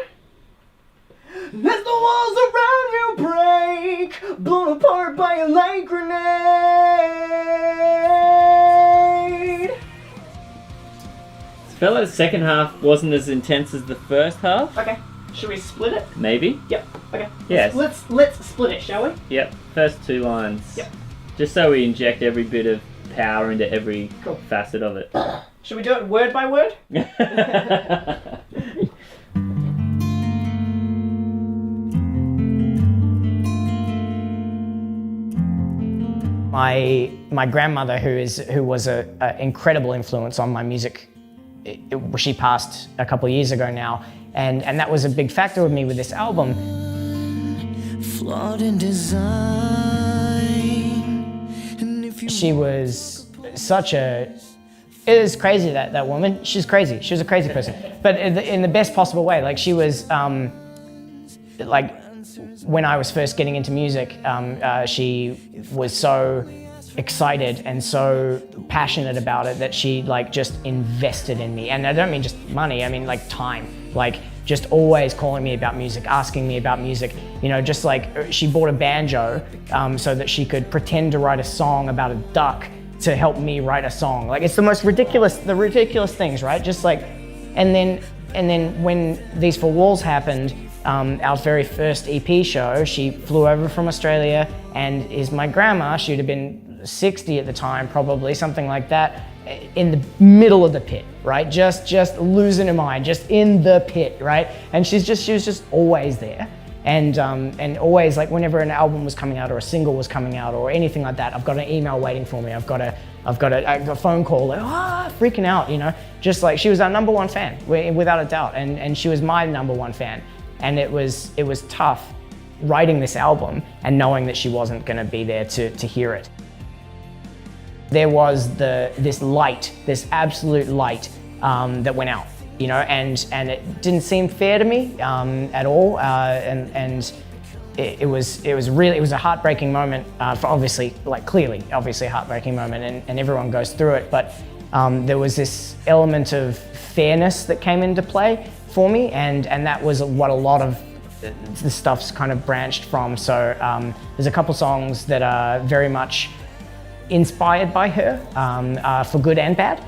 As the walls around you break, blown apart by a light grenade. I felt like the second half wasn't as intense as the first half. Okay, should we split it? Maybe. Yep. Okay. Yes. Let's split it, shall we? Yep. First 2 lines. Yep. Just so we inject every bit of power into every Cool. facet of it. Should we do it word by word? My grandmother, who was an incredible influence on my music, she passed a couple of years ago now, and that was a big factor with me with this album. Flawed in design. And if you She was such a... It is crazy, that woman. She's crazy. She was a crazy person. But in the best possible way. Like, she was, like, when I was first getting into music, she was so excited and so passionate about it that she, like, just invested in me. And I don't mean just money, I mean, like, time. Like, just always calling me about music, asking me about music. You know, just like, she bought a banjo so that she could pretend to write a song about a duck to help me write a song. Like, it's the most ridiculous things, right? Just like, and then when These 4 Walls happened, our very first EP show, she flew over from Australia and is my grandma. She would have been 60 at the time, probably, something like that, in the middle of the pit, right? Just losing her mind, just in the pit, right? And she was just always there. And always, like, whenever an album was coming out or a single was coming out or anything like that, I've got an email waiting for me. I've got a phone call, like, freaking out, you know? Just like, she was our #1 fan, without a doubt. And she was my #1 fan. And it was tough writing this album and knowing that she wasn't gonna be there to hear it. There was this light, this absolute light that went out. You know, and it didn't seem fair to me at all, and it was a heartbreaking moment for obviously a heartbreaking moment, and everyone goes through it. But there was this element of fairness that came into play for me, and that was what a lot of the stuff's kind of branched from. So there's a couple songs that are very much inspired by her, for good and bad.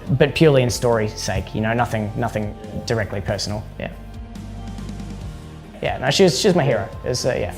But purely in story's sake, you know, nothing directly personal. Yeah. Yeah. No, she was my hero. It was, yeah.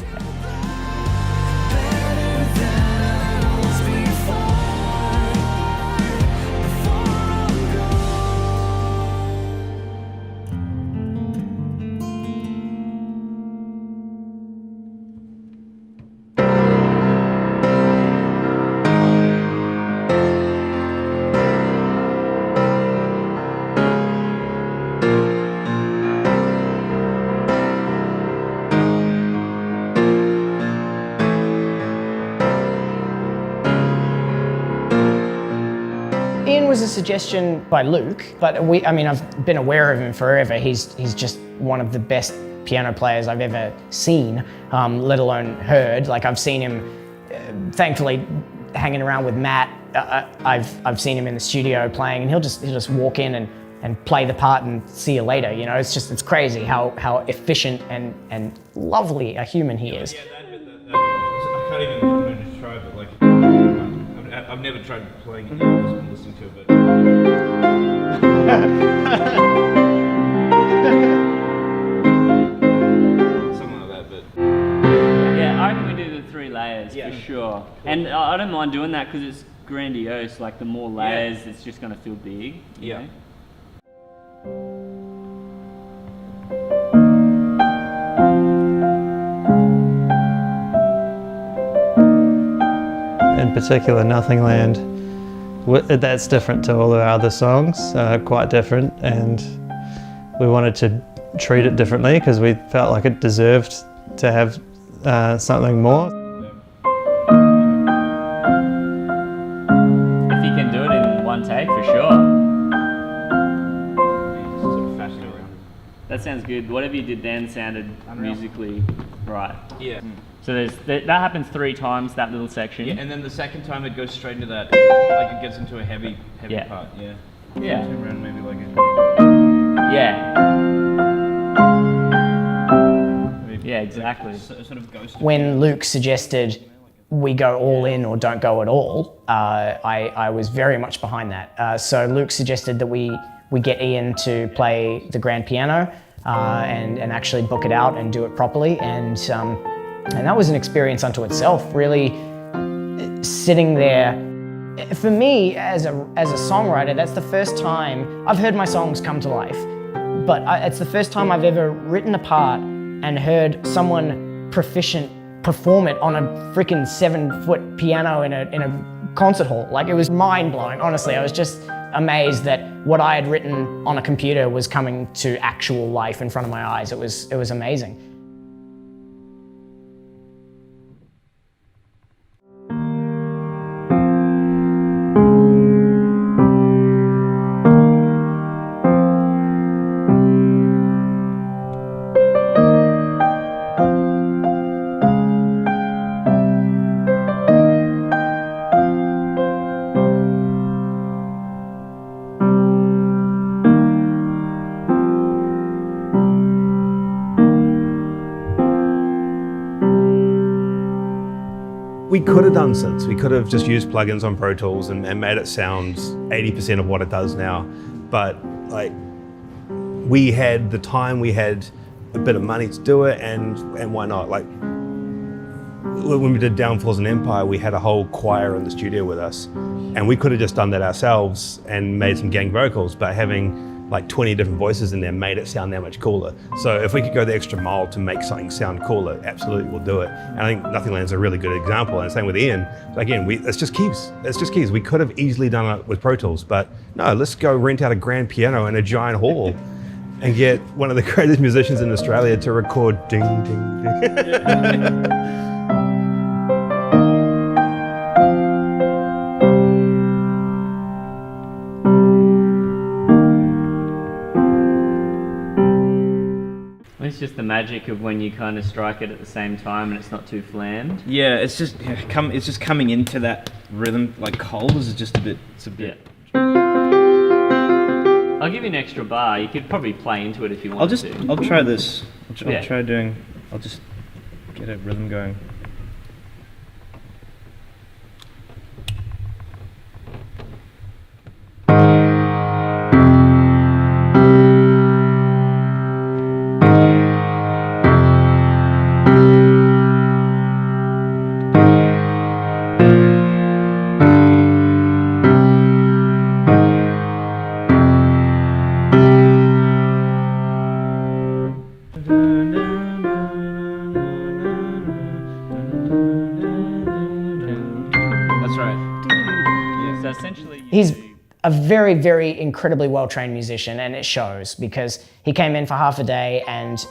was a suggestion by Luke, but I've been aware of him forever. He's just one of the best piano players I've ever seen, let alone heard. Like I've seen him, thankfully, hanging around with Matt. I've seen him in the studio playing, and he'll just walk in and play the part and see you later. You know, it's crazy how efficient and lovely a human he is. I can't even try, but like I've never tried playing it. I've just been listening to it, but. Something like that, but. Yeah, I reckon we do the 3 layers for sure. And I don't mind doing that because it's grandiose. Like the more layers, it's just going to feel big. You know? In particular, Nothing Land, that's different to all of our other songs, quite different, and we wanted to treat it differently because we felt like it deserved to have something more. If you can do it in one take, for sure. Sort of fashion around. That sounds good. Whatever you did then sounded musically right. Yeah. So that happens 3 times, that little section. Yeah, and then the second time it goes straight into that, like it gets into a heavy part. Yeah. Yeah. Turn around maybe like a. Yeah. Yeah, exactly. Sort of ghost. When Luke suggested we go all in or don't go at all, I was very much behind that. So Luke suggested that we get Ian to play the grand piano and actually book it out and do it properly. And that was an experience unto itself, really sitting there. For me, as a songwriter, that's the first time I've heard my songs come to life. But it's the first time I've ever written a part and heard someone proficient perform it on a freaking 7-foot piano in a concert hall. Like, it was mind-blowing, honestly. I was just amazed that what I had written on a computer was coming to actual life in front of my eyes. It was amazing. We could have done synths. We could have just used plugins on Pro Tools and made it sound 80% of what it does now. But like, we had the time, we had a bit of money to do it, and why not? Like, when we did Downfalls and Empire, we had a whole choir in the studio with us, and we could have just done that ourselves and made some gang vocals, but having like 20 different voices in there made it sound that much cooler. So if we could go the extra mile to make something sound cooler, absolutely we'll do it. And I think Nothing Land's a really good example, and same with Ian. Again, it's just keys. It's just keys. We could have easily done it with Pro Tools, but no, let's go rent out a grand piano in a giant hall and get one of the greatest musicians in Australia to record ding, ding, ding. It's just the magic of when you kind of strike it at the same time and it's not too flammed. Yeah, it's just it's just coming into that rhythm. Like Cold is just a bit. It's a bit. Yeah. I'll give you an extra bar. You could probably play into it if you want to. I'll try this. I'll Yeah. try doing. I'll just get a rhythm going. He's a very, very incredibly well-trained musician, and it shows because he came in for half a day and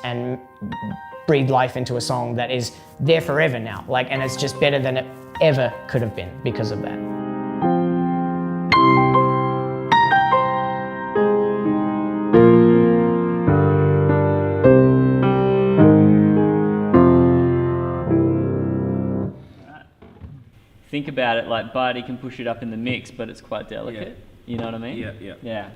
breathed life into a song that is there forever now. Like, and it's just better than it ever could have been because of that. think about it, like Buddy can push it up in the mix, but it's quite delicate. You know what I mean? Yeah.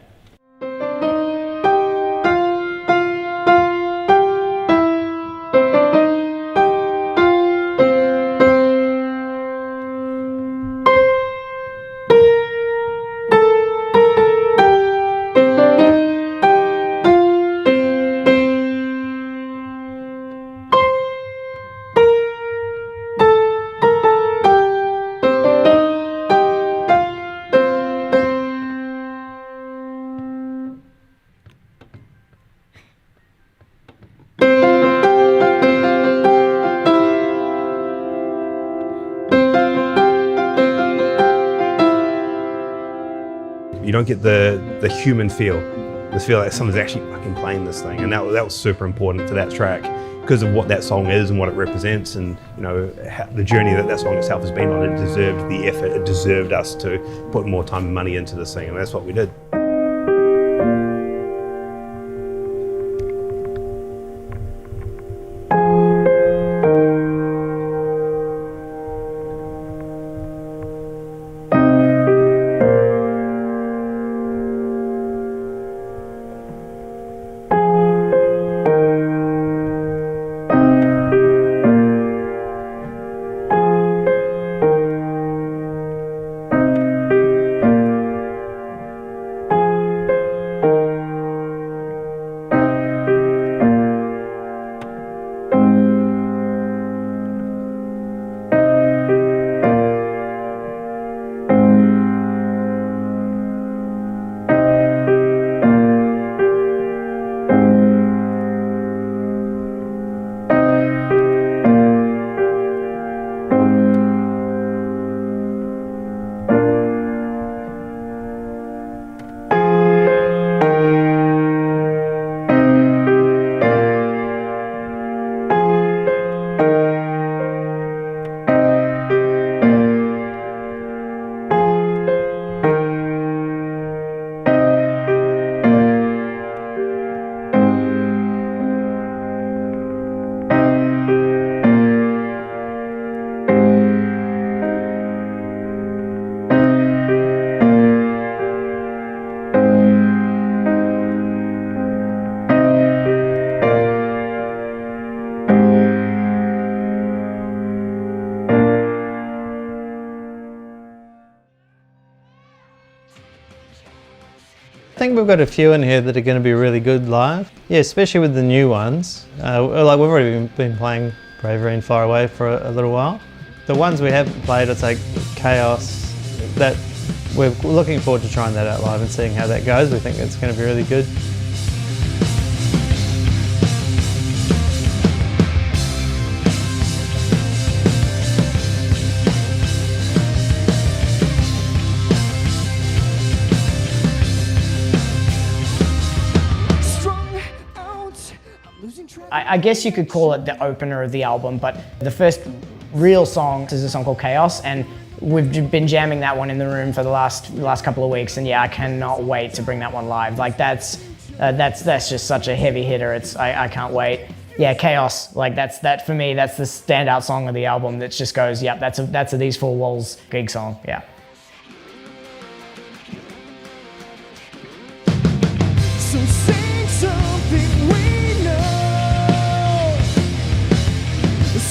You don't get the human feel, this feel like someone's actually fucking playing this thing, and that was super important to that track because of what that song is and what it represents, and you know the journey that song itself has been on. It deserved the effort. It deserved us to put more time and money into this thing, and that's what we did. I think we've got a few in here that are going to be really good live. Yeah, especially with the new ones. Like we've already been playing Bravery and Far Away for a little while. The ones we haven't played, it's like Chaos. That we're looking forward to trying that out live and seeing how that goes. We think it's going to be really good. I guess you could call it the opener of the album, but the first real song is a song called Chaos, and we've been jamming that one in the room for the last couple of weeks, and yeah, I cannot wait to bring that one live. Like that's just such a heavy hitter. I can't wait. Yeah, Chaos. Like that for me. That's the standout song of the album. That just goes, yep. That's a These Four Walls gig song. Yeah. So say something we know.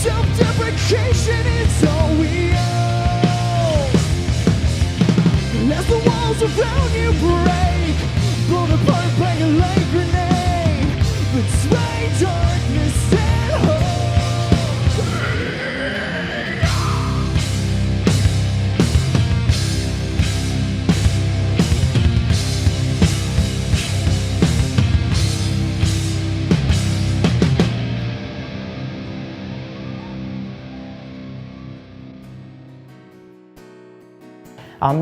Self-deprecation is all we owe. And as the walls around you break, blown apart by a light grenade, betray darkness and hope.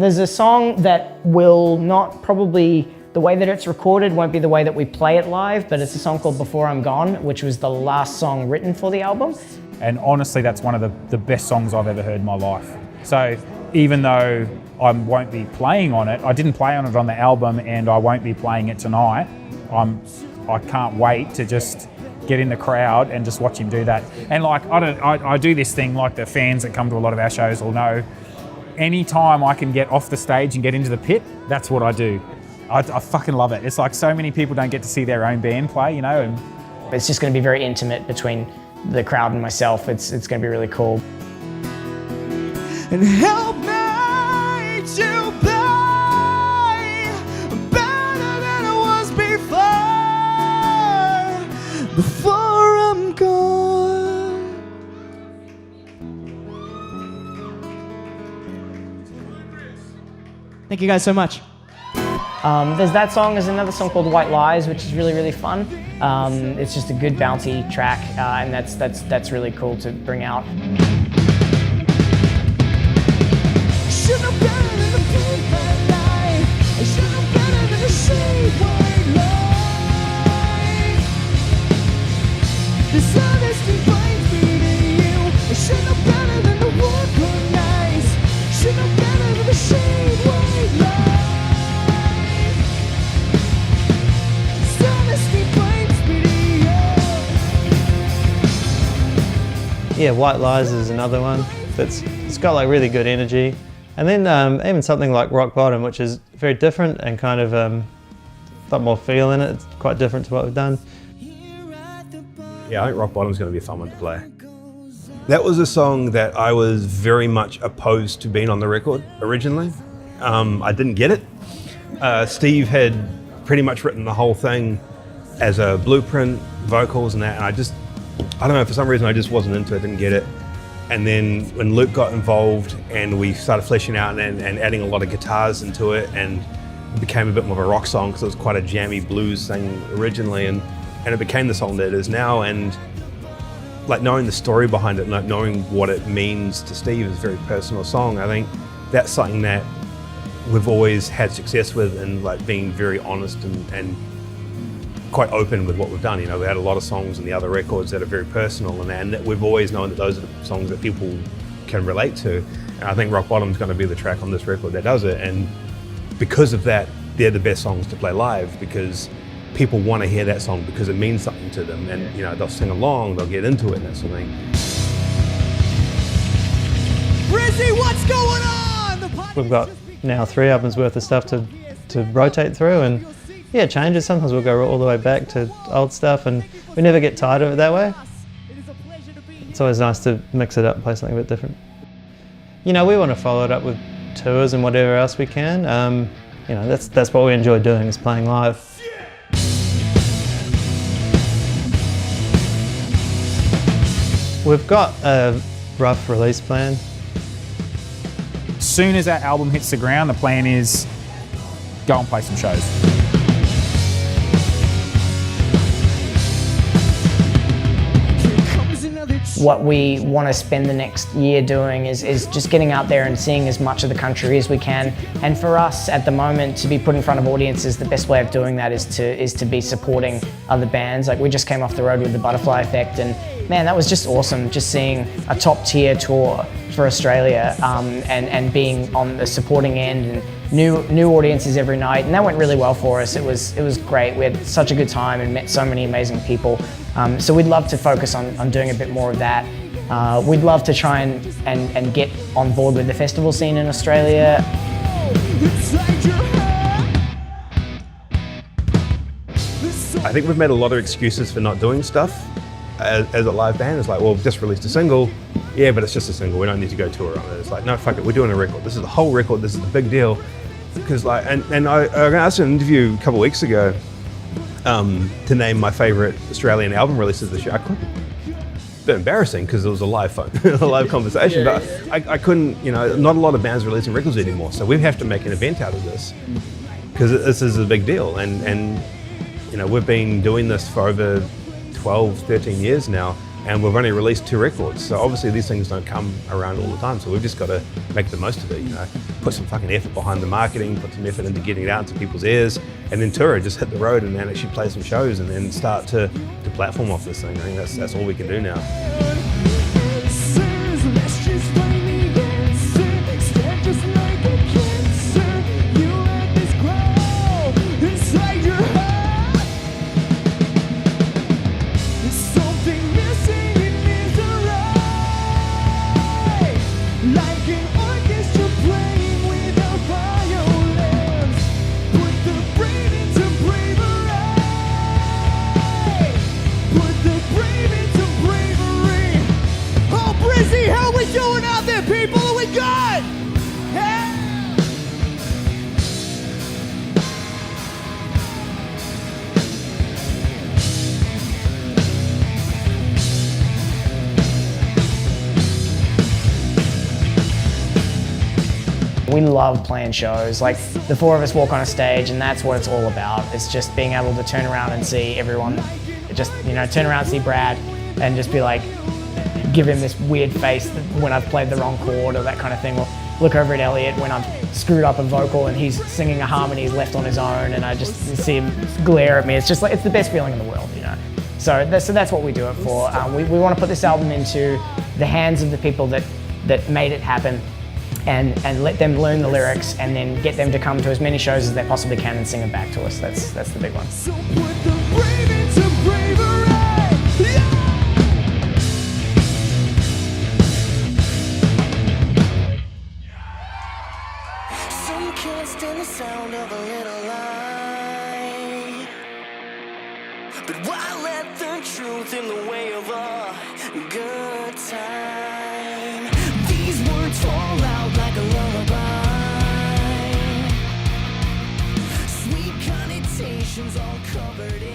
There's a song that will not probably, the way that it's recorded won't be the way that we play it live, but it's a song called Before I'm Gone, which was the last song written for the album. And honestly, that's one of the best songs I've ever heard in my life. So even though I won't be playing on it, I didn't play on it on the album and I won't be playing it tonight, I can't wait to just get in the crowd and just watch him do that. And like, I do this thing, like the fans that come to a lot of our shows will know, anytime I can get off the stage and get into the pit, that's what I do. I fucking love it. It's like so many people don't get to see their own band play, you know. And it's just going to be very intimate between the crowd and myself. It's going to be really cool. And help me to be better than I was before I'm gone. Thank you guys so much. There's that song. There's another song called White Lies, which is really, really fun. It's just a good bouncy track, and that's really cool to bring out. Should have better than the pink light. I should have better than the shade white light. This honesty binds me to you. I should have better than the walk on ice. Should have better than the shade white light. This honesty binds me to you. Yeah, White Lies is another one. It's got like really good energy. And then even something like Rock Bottom, which is very different and kind of a lot more feel in it. It's quite different to what we've done. Yeah, I think Rock Bottom's going to be a fun one to play. That was a song that I was very much opposed to being on the record originally. I didn't get it. Steve had pretty much written the whole thing as a blueprint, vocals and that, and I don't know, for some reason I just wasn't into it, didn't get it. And then when Luke got involved and we started fleshing out and adding a lot of guitars into it, and it became a bit more of a rock song because it was quite a jammy blues thing originally, and it became the song that it is now. And like knowing the story behind it, like knowing what it means to Steve is a very personal song. I think that's something that we've always had success with, and like being very honest and quite open with what we've done. You know, we had a lot of songs in the other records that are very personal, and we've always known that those are the songs that people can relate to. And I think Rock Bottom's going to be the track on this record that does it. And because of that, they're the best songs to play live, because people want to hear that song because it means something to them, and you know, they'll sing along, they'll get into it and that sort of thing. Brizzy, what's going on? We've got now 3 albums worth of stuff to rotate through, and yeah, it changes. Sometimes we'll go all the way back to old stuff, and we never get tired of it that way. It's always nice to mix it up and play something a bit different. You know, we want to follow it up with tours and whatever else we can. You know, that's what we enjoy doing, is playing live. We've got a rough release plan. as soon as that album hits the ground, the plan is go and play some shows. What we want to spend the next year doing is just getting out there and seeing as much of the country as we can. And for us at the moment, to be put in front of audiences, the best way of doing that is to be supporting other bands. Like, we just came off the road with the Butterfly Effect, and man, that was just awesome, just seeing a top tier tour for Australia, and being on the supporting end, and new audiences every night, and that went really well for us. It was great. We had such a good time and met so many amazing people. So we'd love to focus on doing a bit more of that. We'd love to try and get on board with the festival scene in Australia. I think we've made a lot of excuses for not doing stuff as a live band. It's like, well, we've just released a single. Yeah, but it's just a single. We don't need to go tour on it. It's like, no, fuck it. We're doing a record. This is the whole record. This is the big deal. Because like, and I asked in an interview a couple of weeks ago to name my favorite Australian album releases this year. I couldn't. A bit embarrassing because it was a live phone, a live conversation. But I couldn't. You know, not a lot of bands are releasing records anymore. So we have to make an event out of this because this is a big deal. And you know, we've been doing this for over 12, 13 years now, and we've only released 2 records. So obviously these things don't come around all the time. So we've just got to make the most of it, you know, put some fucking effort behind the marketing, put some effort into getting it out into people's ears, and then tour it, just hit the road and then actually play some shows and then start to platform off this thing. I think that's all we can do now. We love playing shows. Like, the four of us walk on a stage and that's what it's all about. It's just being able to turn around and see everyone, just, you know, turn around and see Brad and just be like, give him this weird face when I've played the wrong chord or that kind of thing. Or look over at Elliot when I've screwed up a vocal and he's singing a harmony he's left on his own and I just see him glare at me. It's just like, it's the best feeling in the world, you know. So that's what we do it for. We want to put this album into the hands of the people that made it happen and let them learn the lyrics and then get them to come to as many shows as they possibly can and sing it back to us. That's the big one. So put the brave into bravery. Yeah! Some can't stand the sound of a little lie, but why let the truth in the way of a good time? These words fall out like a lullaby, sweet connotations all covered in